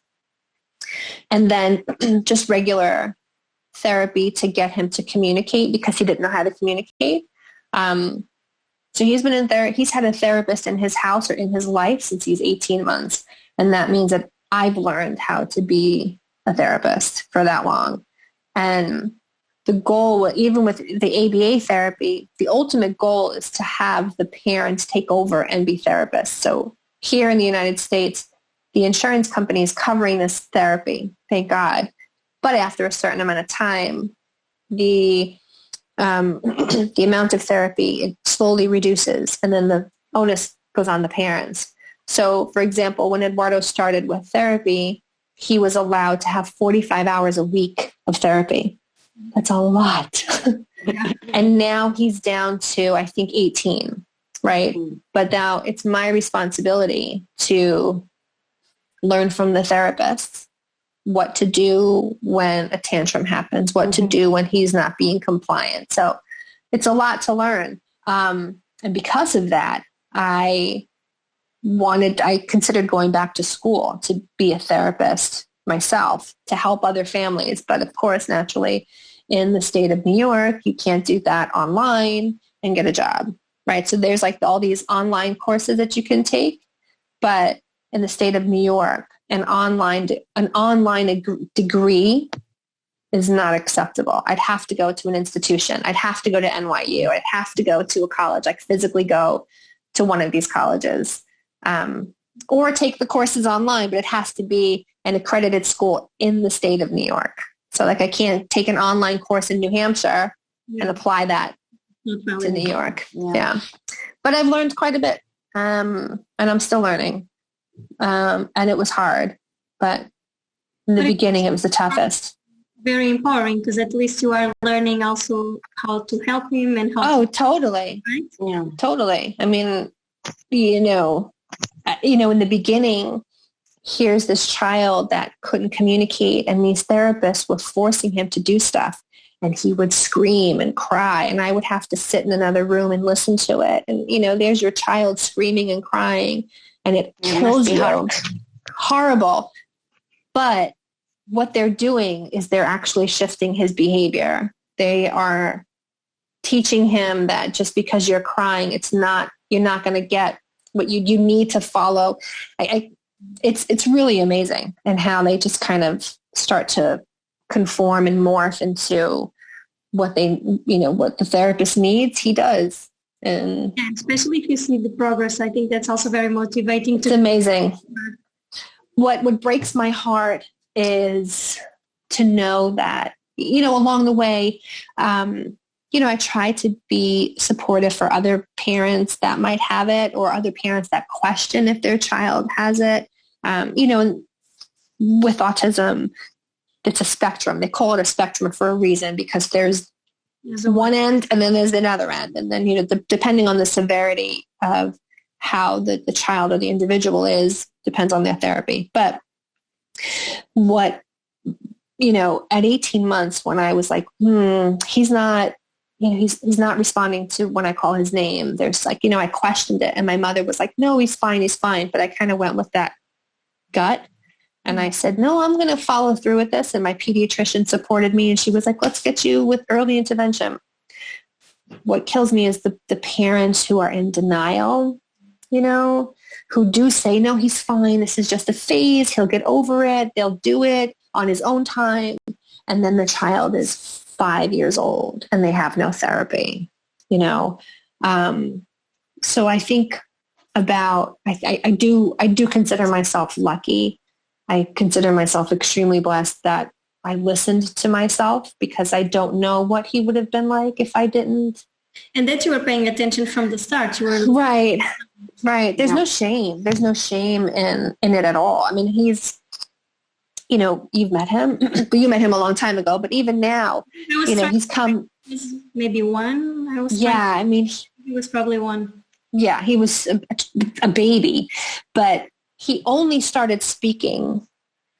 And then just regular therapy to get him to communicate because he didn't know how to communicate. So he's been in there. He's had a therapist in his house or in his life since he's 18 months. And that means that I've learned how to be a therapist for that long. And the goal, even with the ABA therapy, the ultimate goal is to have the parents take over and be therapists. So here in the United States, the insurance company is covering this therapy, thank God. But after a certain amount of time, the amount of therapy, it slowly reduces, and then the onus goes on the parents. So, for example, when Eduardo started with therapy, he was allowed to have 45 hours a week of therapy. That's a lot. And now he's down to, I think, 18, right? But now it's my responsibility to learn from the therapists what to do when a tantrum happens, what to do when he's not being compliant. So it's a lot to learn. And because of that, I considered going back to school to be a therapist myself, to help other families. But of course, naturally, in the state of New York, you can't do that online and get a job, right? So there's like all these online courses that you can take. But in the state of New York, an online degree is not acceptable. I'd have to go to an institution. I'd have to go to NYU. I'd have to go to a college, like physically go to one of these colleges, or take the courses online, but it has to be an accredited school in the state of New York. So like I can't take an online course in New Hampshire and apply that to New York. Yeah. But I've learned quite a bit, and I'm still learning. And it was hard, but in the beginning it was the toughest. Very empowering, because at least you are learning also how to help him and how. Oh, totally. Right? Yeah, totally. I mean, in the beginning, here's this child that couldn't communicate, and these therapists were forcing him to do stuff, and he would scream and cry, and I would have to sit in another room and listen to it. And, there's your child screaming and crying, and it kills you. Horrible. But what they're doing is they're actually shifting his behavior. They are teaching him that just because you're crying, you're not going to get what you need to follow. It's really amazing, and how they just kind of start to conform and morph into what what the therapist needs, he does. And especially if you see the progress, I think that's also very motivating. It's amazing. What breaks my heart is to know that, along the way, I try to be supportive for other parents that might have it, or other parents that question if their child has it. And with autism, it's a spectrum. They call it a spectrum for a reason, because there's one end and then there's another end. And then, depending on the severity of how the child or the individual is, depends on their therapy. But at 18 months, when I was like, he's not, he's not responding to when I call his name. There's like, I questioned it, and my mother was like, no, he's fine. But I kind of went with that gut. And I said, no, I'm going to follow through with this. And my pediatrician supported me. And she was like, let's get you with early intervention. What kills me is the parents who are in denial, who do say, no, he's fine. This is just a phase. He'll get over it. They'll do it on his own time. And then the child is 5 years old and they have no therapy, So I think about, I do consider myself lucky. I consider myself extremely blessed that I listened to myself, because I don't know what he would have been like if I didn't. And that you were paying attention from the start. You were right. There's no shame. There's no shame in it at all. I mean, he's, you've met him, but you met him a long time ago. But even now, he's come. Maybe one. He was probably one. Yeah, he was a baby, but he only started speaking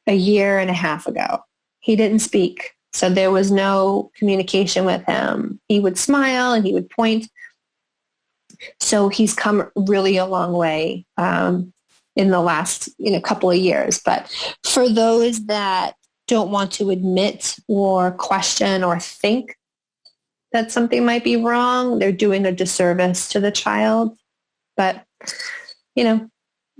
a year and a half ago. He didn't speak. So there was no communication with him. He would smile and he would point. So he's come really a long way in the last couple of years. But for those that don't want to admit or question or think that something might be wrong, they're doing a disservice to the child. But,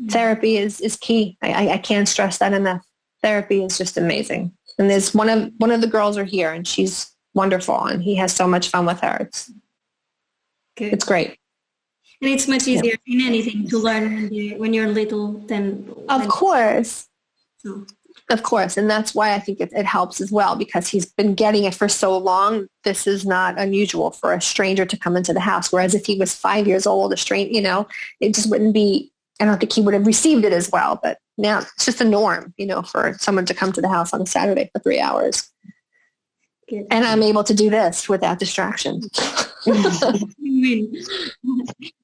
therapy is key. I can't stress that enough. Therapy is just amazing. And there's one of the girls are here, and she's wonderful, and he has so much fun with her. It's great. And it's much easier in anything to learn when you're little than... Of course. Of course. And that's why I think it helps as well, because he's been getting it for so long. This is not unusual for a stranger to come into the house. Whereas if he was 5 years old, a stranger, it just wouldn't be, I don't think he would have received it as well. But now it's just a norm, for someone to come to the house on a Saturday for 3 hours. Good. And I'm able to do this without distraction.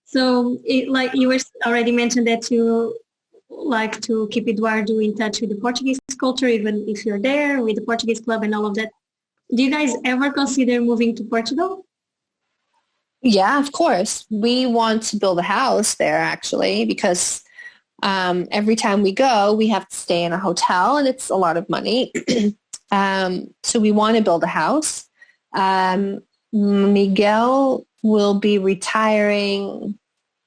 So like you were already mentioned that you like to keep Eduardo in touch with the Portuguese culture, even if you're there with the Portuguese club and all of that. Do you guys ever consider moving to Portugal? Yeah, of course. We want to build a house there, actually, because every time we go, we have to stay in a hotel, and it's a lot of money. So we want to build a house. Miguel will be retiring,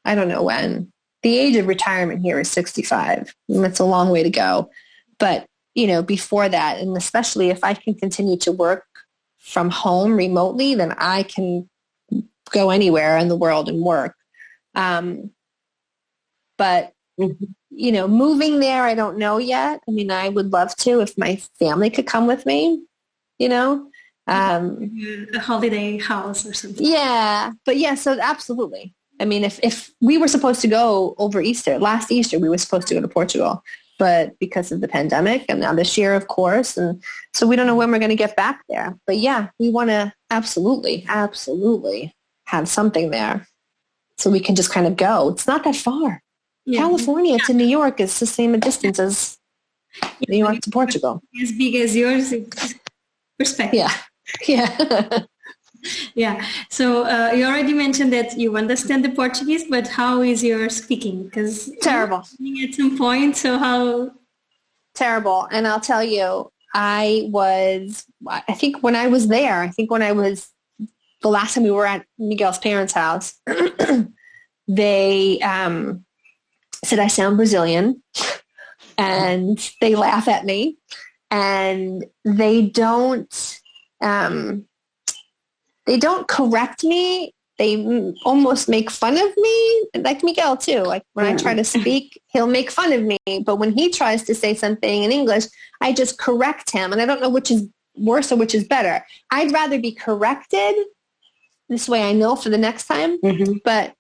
I don't know when. The age of retirement here is 65. It's a long way to go. But, before that, and especially if I can continue to work from home remotely, then I can go anywhere in the world and work. But, moving there, I don't know yet. I mean, I would love to if my family could come with me, a holiday house or something. Yeah. But yeah, so absolutely. I mean, if we were supposed to go over Easter, last Easter, we were supposed to go to Portugal, but because of the pandemic, and now this year, of course. And so we don't know when we're going to get back there. But yeah, we want to absolutely have something there so we can just kind of go. It's not that far. Yeah. California to New York is the same distance as New York to Portugal. As big as yours, it's perspective. Yeah. Yeah. So you already mentioned that you understand the Portuguese, but how is your speaking? Because terrible at some point. So how? Terrible. And I'll tell you, I think when I was there, the last time we were at Miguel's parents' house, they said I sound Brazilian, and they laugh at me, and they don't correct me. They almost make fun of me, like Miguel too. Like when I try to speak, he'll make fun of me. But when he tries to say something in English, I just correct him. And I don't know which is worse or which is better. I'd rather be corrected. This way I know for the next time. Mm-hmm. But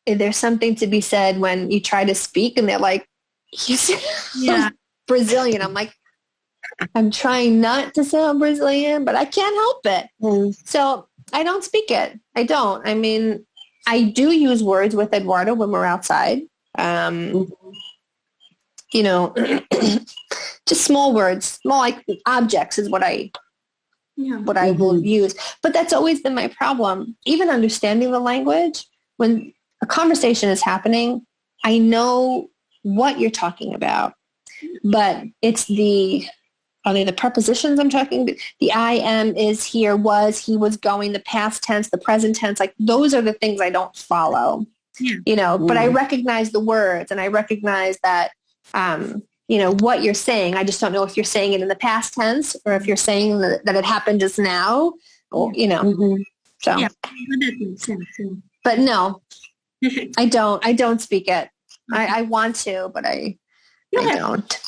there's something to be said when you try to speak and they're like, you sound Brazilian. I'm like, I'm trying not to sound Brazilian, but I can't help it. Mm. So I don't speak it. I don't. I mean, I do use words with Eduardo when we're outside. Just small words, small like objects is what I will use. But that's always been my problem. Even understanding the language, when a conversation is happening, I know what you're talking about. but are they the prepositions I'm talking about? The I am, is, here, was, he was going, the past tense, the present tense, like those are the things I don't follow, but I recognize the words and I recognize that, what you're saying. I just don't know if you're saying it in the past tense or if you're saying that it happened just now, or, so. Yeah, that makes sense. Yeah. But no, I don't speak it. I want to, but I don't.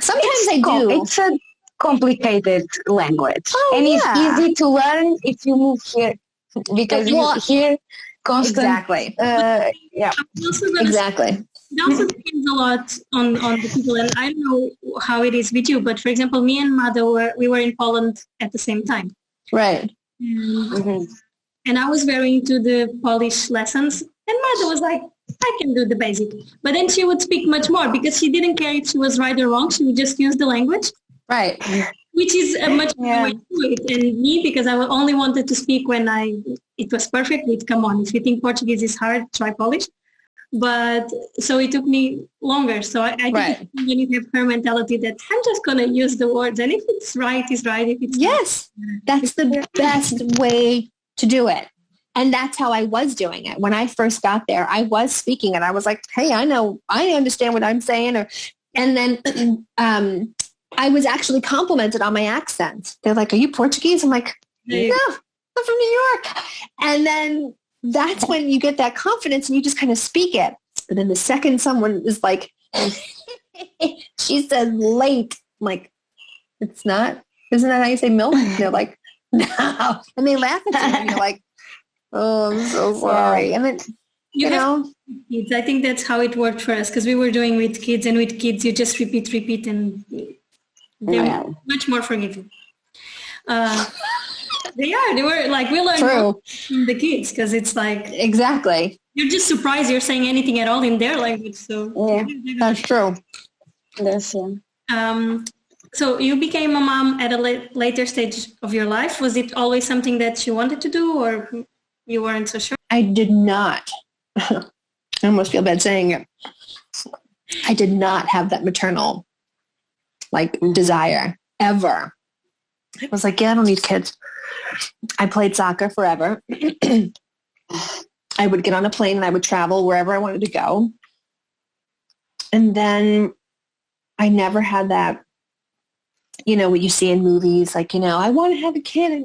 Sometimes I do. It's a complicated language. And yeah. It's easy to learn if you move here because you hear constant. Exactly. Exactly. It also depends a lot on the people, and I don't know how it is with you, but for example, me and Mother we were in Poland at the same time. Right. And I was very into the Polish lessons, and Mother was like, I can do the basic. But then she would speak much more because she didn't care if she was right or wrong. She would just use the language. Right. Which is a much better way to do it. And me, because I only wanted to speak when it was perfect. Come on, if you think Portuguese is hard, try Polish. But so it took me longer. So I think when you have her mentality that I'm just going to use the words. And if it's right, it's right. If it's that's the best way to do it. And that's how I was doing it. When I first got there, I was speaking and I was like, hey, I understand what I'm saying. And then I was actually complimented on my accent. They're like, are you Portuguese? I'm like, no, I'm from New York. And then that's when you get that confidence and you just kind of speak it. But then the second someone is like, she says late, I'm like, it's not, isn't that how you say milk? And they're like, no. And they laugh at you and you're like, oh, I'm so sorry. And then, kids. I think that's how it worked for us because we were doing with kids, and with kids you just repeat and they're much more forgiving. They were like, we learned from the kids because it's like, exactly, you're just surprised you're saying anything at all in their language. So that's true. So you became a mom at a later stage of your life. Was it always something that you wanted to do, or you weren't so sure? I did not. I almost feel bad saying it. I did not have that maternal desire ever. I was like, I don't need kids. I played soccer forever. I would get on a plane and I would travel wherever I wanted to go. And then I never had that, what you see in movies, I want to have a kid.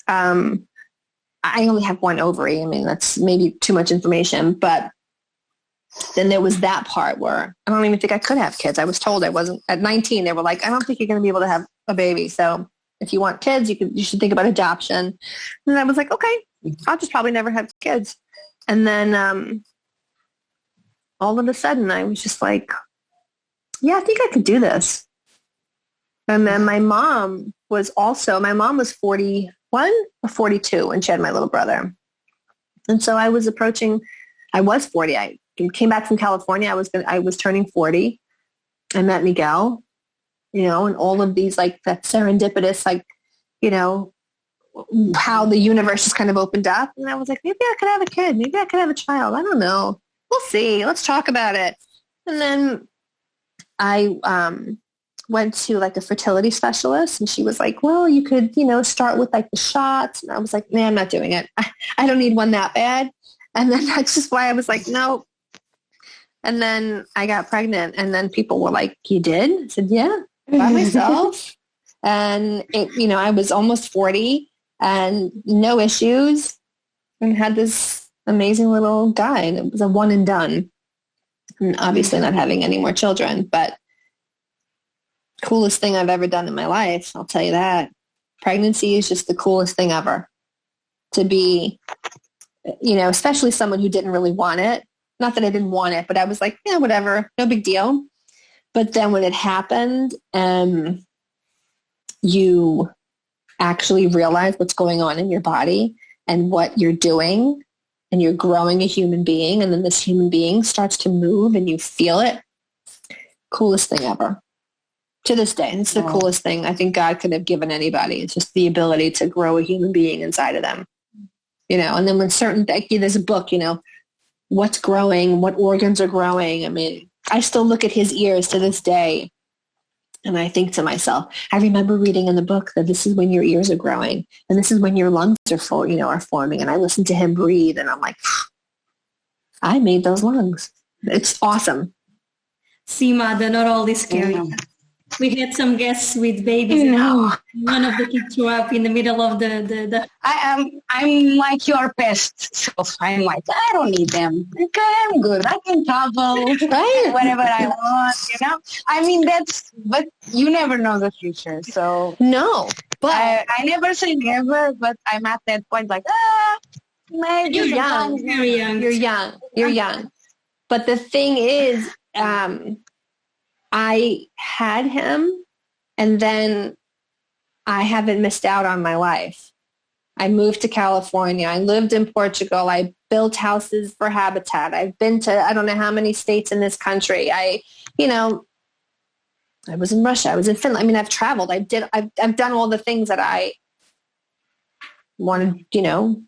I only have one ovary. I mean, that's maybe too much information, but then there was that part where I don't even think I could have kids. I was told I wasn't. At 19, they were like, I don't think you're going to be able to have a baby. So if you want kids, you should think about adoption. And I was like, okay, I'll just probably never have kids. And then all of a sudden I was just like, yeah, I think I could do this. And then my mom was 41 or 42 when she had my little brother. And so I was 40. I came back from California. I was turning 40. I met Miguel, and all of these, that serendipitous, how the universe just kind of opened up. And I was like, maybe I could have a kid. Maybe I could have a child. I don't know. We'll see. Let's talk about it. And then I went to a fertility specialist, and she was like, well, you could, start with the shots. And I was like, I'm not doing it. I don't need one that bad. And then that's just why I was like, no. And then I got pregnant, and then people were like, you did? I said, yeah, by myself. And I was almost 40 and no issues, and had this amazing little guy, and it was a one and done. And obviously not having any more children, but coolest thing I've ever done in my life. I'll tell you that. Pregnancy is just the coolest thing ever. To be, especially someone who didn't really want it. Not that I didn't want it, but I was like, yeah, whatever, no big deal. But then when it happened, you actually realize what's going on in your body and what you're doing, and you're growing a human being, and then this human being starts to move and you feel it. Coolest thing ever. To this day, it's the coolest thing I think God could have given anybody. It's just the ability to grow a human being inside of them. And then when there's a book, what's growing, what organs are growing. I mean, I still look at his ears to this day. And I think to myself, I remember reading in the book that this is when your ears are growing and this is when your lungs are full, are forming. And I listen to him breathe and I'm like, I made those lungs. It's awesome. See, Ma, they're not all this scary. Yeah. We had some guests with babies. No. One of the kids threw up in the middle of the I'm like your pest self. I'm like, I don't need them. Okay, I'm good. I can travel Right. whenever I want, I mean, but you never know the future. So No, but I never say never, but I'm at that point like, maybe You're young. sometimes very young. you're young. But the thing is, I had him and then I haven't missed out on my life. I moved to California. I lived in Portugal. I built houses for Habitat. I've been to, I don't know how many states in this country. I was in Russia. I was in Finland. I mean, I've traveled. I've done all the things that I wanted,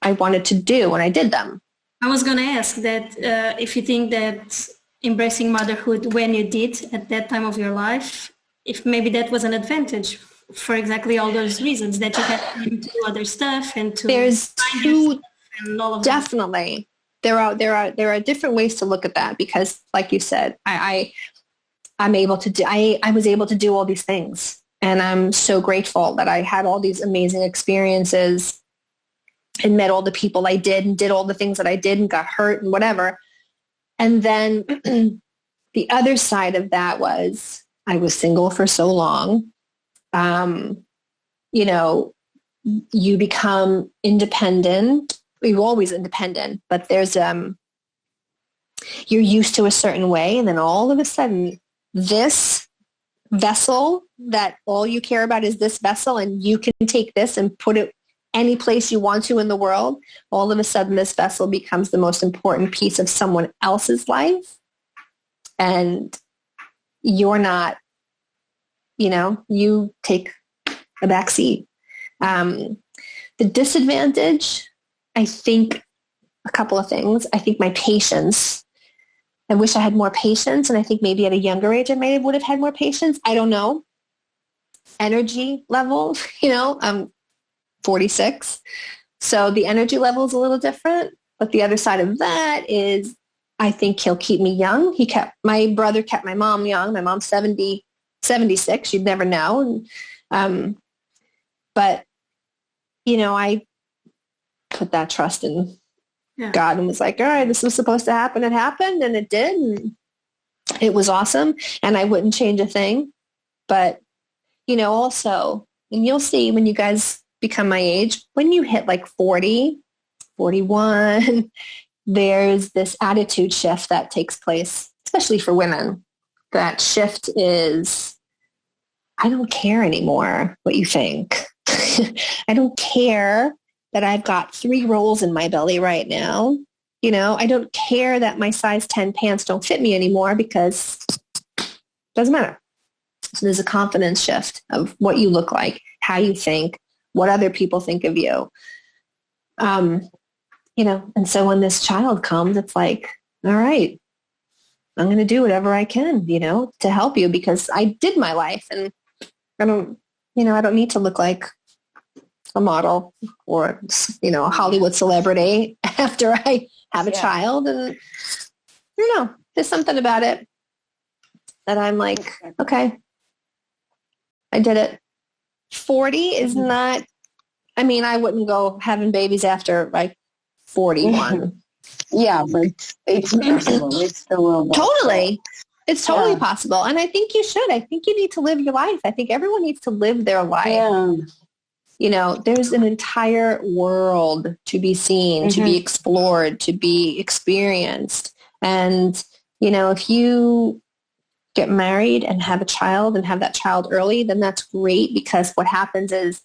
I wanted to do and I did them. I was going to ask that if you think that embracing motherhood when you did at that time of your life, if maybe that was an advantage for exactly all those reasons that you had time to do other stuff and to There's two, and all of definitely. There are different ways to look at that because, like you said, I'm able to do. I was able to do all these things, and I'm so grateful that I had all these amazing experiences and met all the people I did and did all the things that I did and got hurt and whatever. And then the other side of that was I was single for so long. You become independent. You're always independent, but there's, you're used to a certain way. And then all of a sudden, this vessel that all you care about is this vessel and you can take this and put it any place you want to in the world, all of a sudden this vessel becomes the most important piece of someone else's life. And you're not, you take a back seat. The disadvantage, I think a couple of things. I think my patience. I wish I had more patience. And I think maybe at a younger age, I would have had more patience. I don't know. Energy level, I'm 46. So the energy level is a little different. But the other side of that is I think he'll keep me young. My brother kept my mom young. My mom's 76. You'd never know. But, I put that trust in God and was like, all right, this was supposed to happen. It happened and it did. And it was awesome. And I wouldn't change a thing. But, also, and you'll see when you guys become my age, when you hit like 40, 41, there's this attitude shift that takes place, especially for women. That shift is, I don't care anymore what you think. I don't care that I've got 3 rolls in my belly right now. I don't care that my size 10 pants don't fit me anymore because it doesn't matter. So there's a confidence shift of what you look like, how you think, what other people think of you. And so when this child comes, it's like, all right, I'm going to do whatever I can, to help you because I did my life and I don't need to look like a model or, a Hollywood celebrity after I have a child. And, there's something about it that I'm like, okay, I did it. 40 is not, I wouldn't go having babies after like 41. Yeah, but it's possible. It's doable. Totally. It's totally possible. And I think you should. I think you need to live your life. I think everyone needs to live their life. Yeah. There's an entire world to be seen, to be explored, to be experienced. And, if you get married and have a child and have that child early, then that's great because what happens is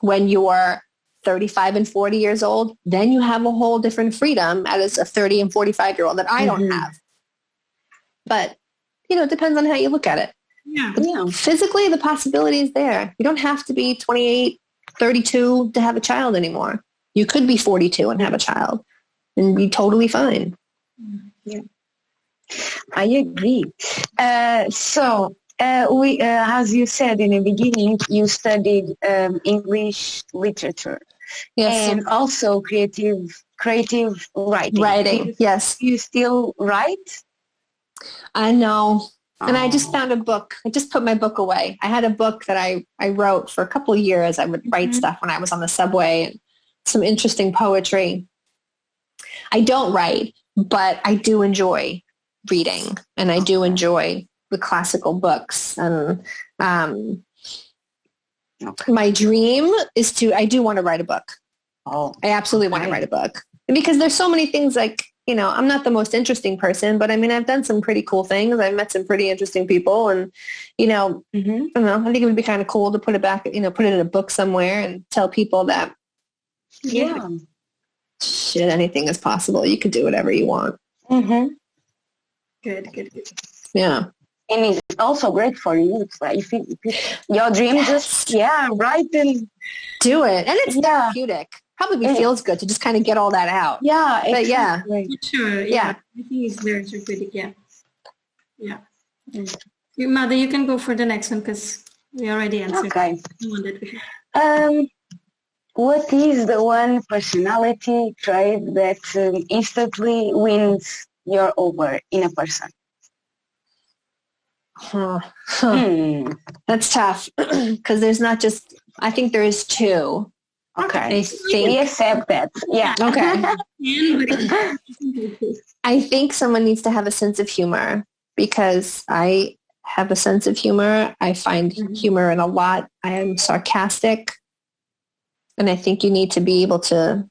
when you're 35 and 40 years old, then you have a whole different freedom as a 30 and 45-year-old that I don't have. But, it depends on how you look at it. Yeah. Physically, the possibility is there. You don't have to be 28, 32 to have a child anymore. You could be 42 and have a child and be totally fine. Yeah. I agree. We, as you said in the beginning, you studied English literature, Yes. and also creative writing. Writing. Yes. You still write? I know. And I just found a book. I just put my book away. I had a book that I wrote for a couple of years. I would write stuff when I was on the subway and some interesting poetry. I don't write, but I do enjoy reading, and I do enjoy the classical books. And my dream is I do want to write a book. Oh, I absolutely want to write a book, because there's so many things, like, you know, I'm not the most interesting person, but I mean, I've done some pretty cool things. I've met some pretty interesting people, and, you know, I don't know, I think it would be kind of cool to put it back, you know, put it in a book somewhere and tell people that, shit, anything is possible. You can do whatever you want. Good. Yeah. And it's also great for you. It's like if your dream, just write and do it. And it's therapeutic. Probably feels good to just kind of get all that out. Yeah. But exactly. Sure. Yeah. I think it's very therapeutic. Yeah. Your Mother, you can go for the next one because we already answered. Okay. What is the one personality trait that instantly wins you over in a person? That's tough, because there's not just, I think there is two. Okay. We accept that. Yeah. Okay. I think someone needs to have a sense of humor, because I have a sense of humor. I find humor in a lot. I am sarcastic. And I think you need to be able to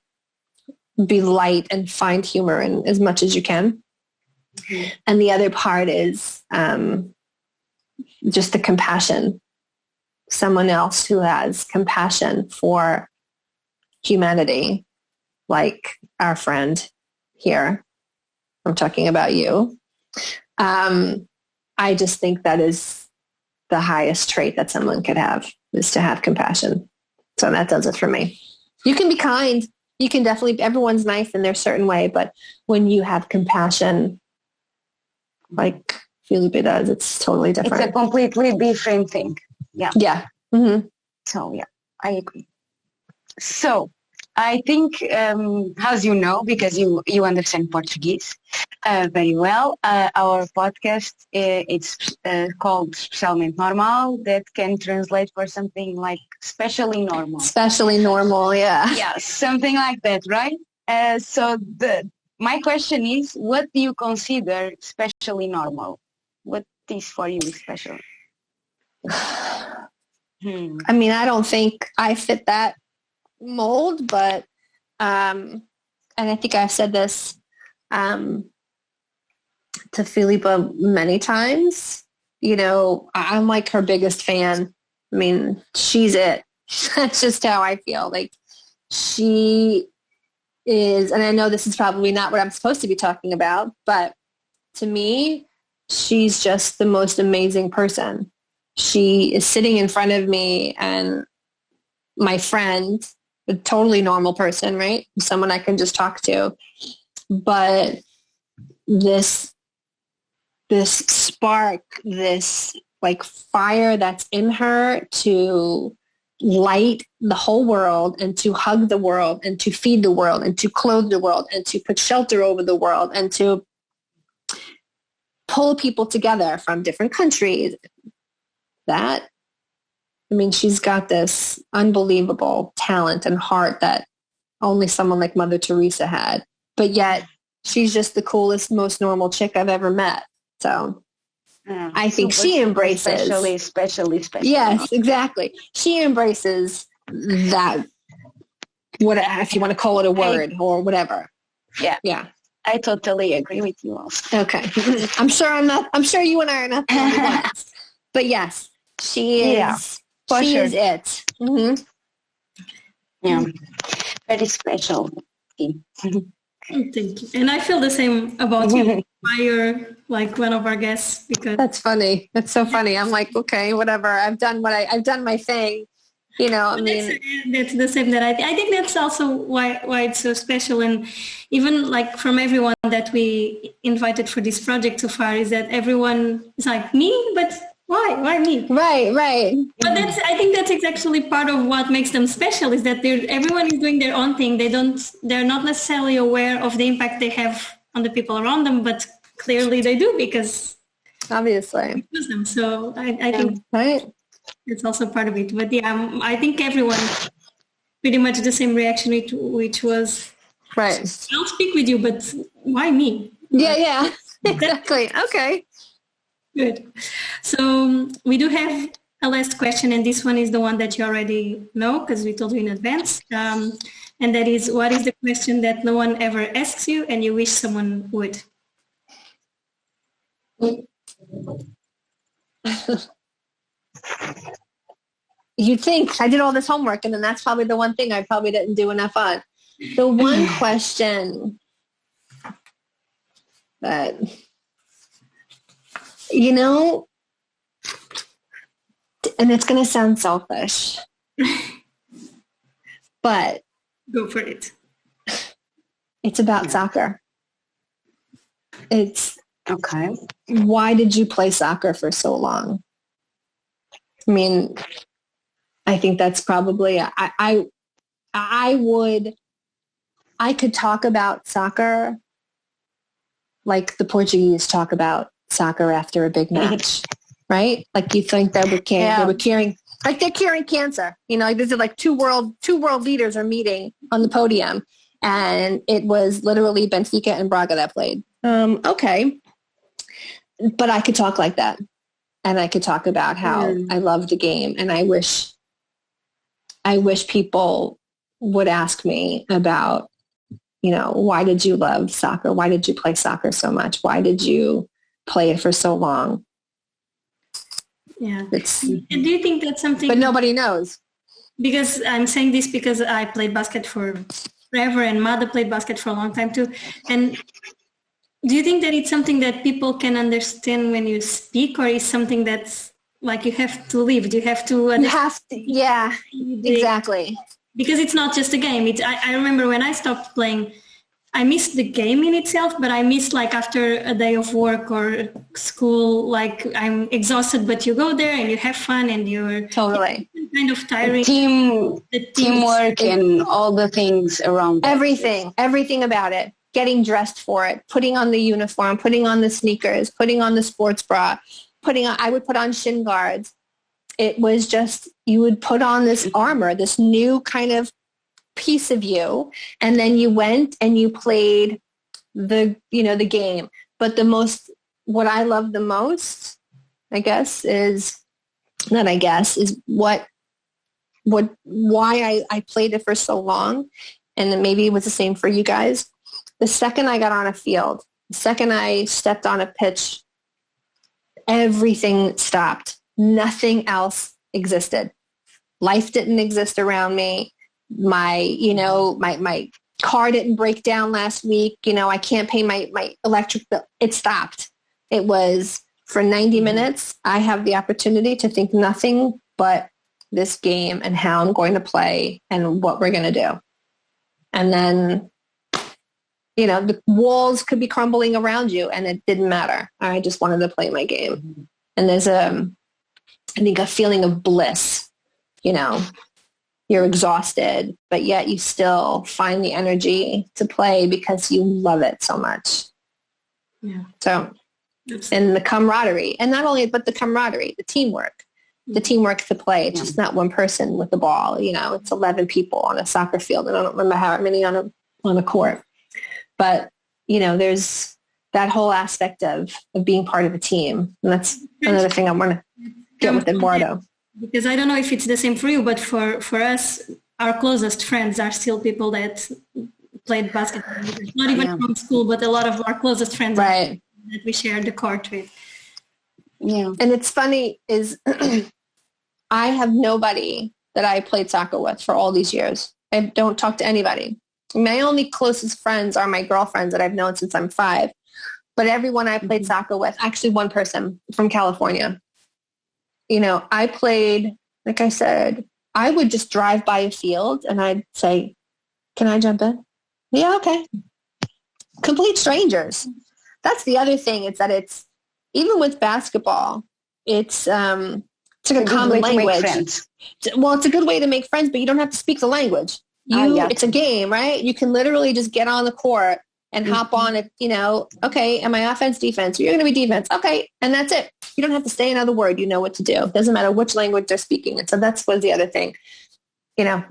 be light and find humor in as much as you can. And the other part is just the compassion. Someone else who has compassion for humanity, like our friend here. I'm talking about you. I just think that is the highest trait that someone could have, is to have compassion. So that does it for me. You can be kind. You can definitely, everyone's nice in their certain way, but when you have compassion, like Felipe does, it's totally different. It's a completely different thing. Yeah. Yeah. So, yeah, I agree. So, I think, as you know, because you understand Portuguese very well, our podcast, it's called Especialmente Normal, that can translate for something like especially normal. Especially normal, yeah. Yeah, something like that, right? So my question is, what do you consider especially normal? What is for you special? I mean, I don't think I fit that mold, but and I think I've said this to Filipa many times. You know, I'm like her biggest fan. I mean, she's it. That's just how I feel. Like, she is, and I know this is probably not what I'm supposed to be talking about, but to me, she's just the most amazing person. She is sitting in front of me, and my friend, a totally normal person, right? Someone I can just talk to. But this spark, this like fire that's in her to light the whole world, and to hug the world, and to feed the world, and to clothe the world, and to put shelter over the world, and to pull people together from different countries. That, I mean, she's got this unbelievable talent and heart that only someone like Mother Teresa had. But yet, she's just the coolest, most normal chick I've ever met. So I think she embraces... Especially. Yes, exactly. She embraces that, what, if you want to call it a word or whatever. Yeah. I totally agree with you also. Okay. I'm sure you and I are not the only ones. But yes, she is. Yeah, she sure. is it. Mm-hmm. Yeah. Very special. Thank you. And I feel the same about you. You're like one of our guests, because that's funny. That's so funny. I'm like, okay, whatever. I've done my thing. You know, I That's, mean, that's the same that I think that's also why it's so special. And even like from everyone that we invited for this project so far is that everyone is like, me? But why me? right. But I think that's actually part of what makes them special is that everyone is doing their own thing. They're not necessarily aware of the impact they have on the people around them, but clearly they do because Obviously. we use them. So I think Right. it's also part of it. But yeah, I think everyone pretty much the same reaction, which was, Right. I'll speak with you, but why me? Yeah. Exactly. Okay. Good. So we do have a last question, and this one is the one that you already know because we told you in advance. And that is, what is the question that no one ever asks you and you wish someone would? You'd think I did all this homework, and then that's probably the one thing I probably didn't do enough on. The one question that, you know, and it's going to sound selfish, but Go for it. it's about soccer. It's, Okay. why did you play soccer for so long? I mean, I think that's probably, I could talk about soccer like the Portuguese talk about soccer after a big match, right? Like you think they were carrying, like they're curing cancer. You know, like this is like two world leaders are meeting on the podium, and it was literally Benfica and Braga that played. Okay, but I could talk like that, and I could talk about how I love the game, and I wish people would ask me about, you know, why did you love soccer? Why did you play soccer so much? Why did you play it for so long? Yeah. And do you think that's something? But nobody knows. Because I'm saying this because I played basket for forever and Mother played basket for a long time too. And do you think that it's something that people can understand when you speak, or is something that's like you have to live? Do you have to? You have to. Yeah, exactly. Because it's not just a game. I remember when I stopped playing, I missed the game in itself, but I missed like after a day of work or school, like I'm exhausted, but you go there and you have fun and you're totally kind of tiring. Teamwork and all the things around everything about it, getting dressed for it, putting on the uniform, putting on the sneakers, putting on the sports bra, I would put on shin guards. It was just, you would put on this armor, this new kind of piece of you, and then you went and you played the game. But what I love the most, is why I played it for so long. And then maybe it was the same for you guys. The second I got on a field, the second I stepped on a pitch, everything stopped. Nothing else existed. Life didn't exist around me. My car didn't break down last week. You know, I can't pay my electric bill. It stopped. It was for 90 minutes. I have the opportunity to think nothing but this game and how I'm going to play and what we're going to do. And then, you know, the walls could be crumbling around you and it didn't matter. I just wanted to play my game. And there's I think a feeling of bliss, you know, you're exhausted, but yet you still find the energy to play because you love it so much. Yeah. So, and the camaraderie, and not only, but the camaraderie, the teamwork to play. It's just not one person with the ball, you know, it's 11 people on a soccer field. And I don't remember how many on a court, but you know, there's that whole aspect of being part of a team. And that's another thing I want to get with Eduardo. Because I don't know if it's the same for you, but for us, our closest friends are still people that played basketball. Not even from school, but a lot of our closest friends that we shared the court with. Yeah. And it's funny is I have nobody that I played soccer with for all these years. I don't talk to anybody. My only closest friends are my girlfriends that I've known since I'm 5. But everyone I played soccer with, actually one person from California. You know, I played, like I said, I would just drive by a field and I'd say, can I jump in? Yeah, okay. Complete strangers. That's the other thing. It's that it's, even with basketball, it's like a common language. Well, it's a good way to make friends, but you don't have to speak the language. It's a game, right? You can literally just get on the court and hop on it, okay, am I offense, defense? You're going to be defense. Okay. And that's it. You don't have to say another word. You know what to do. It doesn't matter which language they're speaking. And so that's was the other thing, and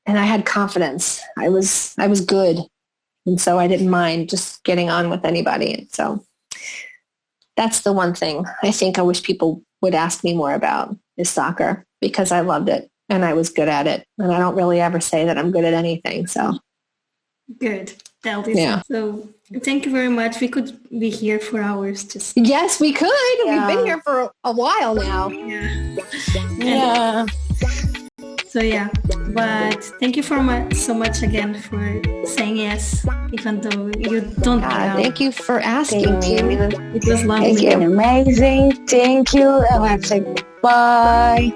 I had confidence. I was good. And so I didn't mind just getting on with anybody. And so that's the one thing I think I wish people would ask me more about is soccer, because I loved it and I was good at it. And I don't really ever say that I'm good at anything. So good. That'll be so. Thank you very much. We could be here for hours. Yes, we could. Yeah. We've been here for a while now. Yeah. So but thank you so much again for saying yes, even though you don't. Thank you for asking me. It was lovely. Amazing. Thank you. I'll have to say bye.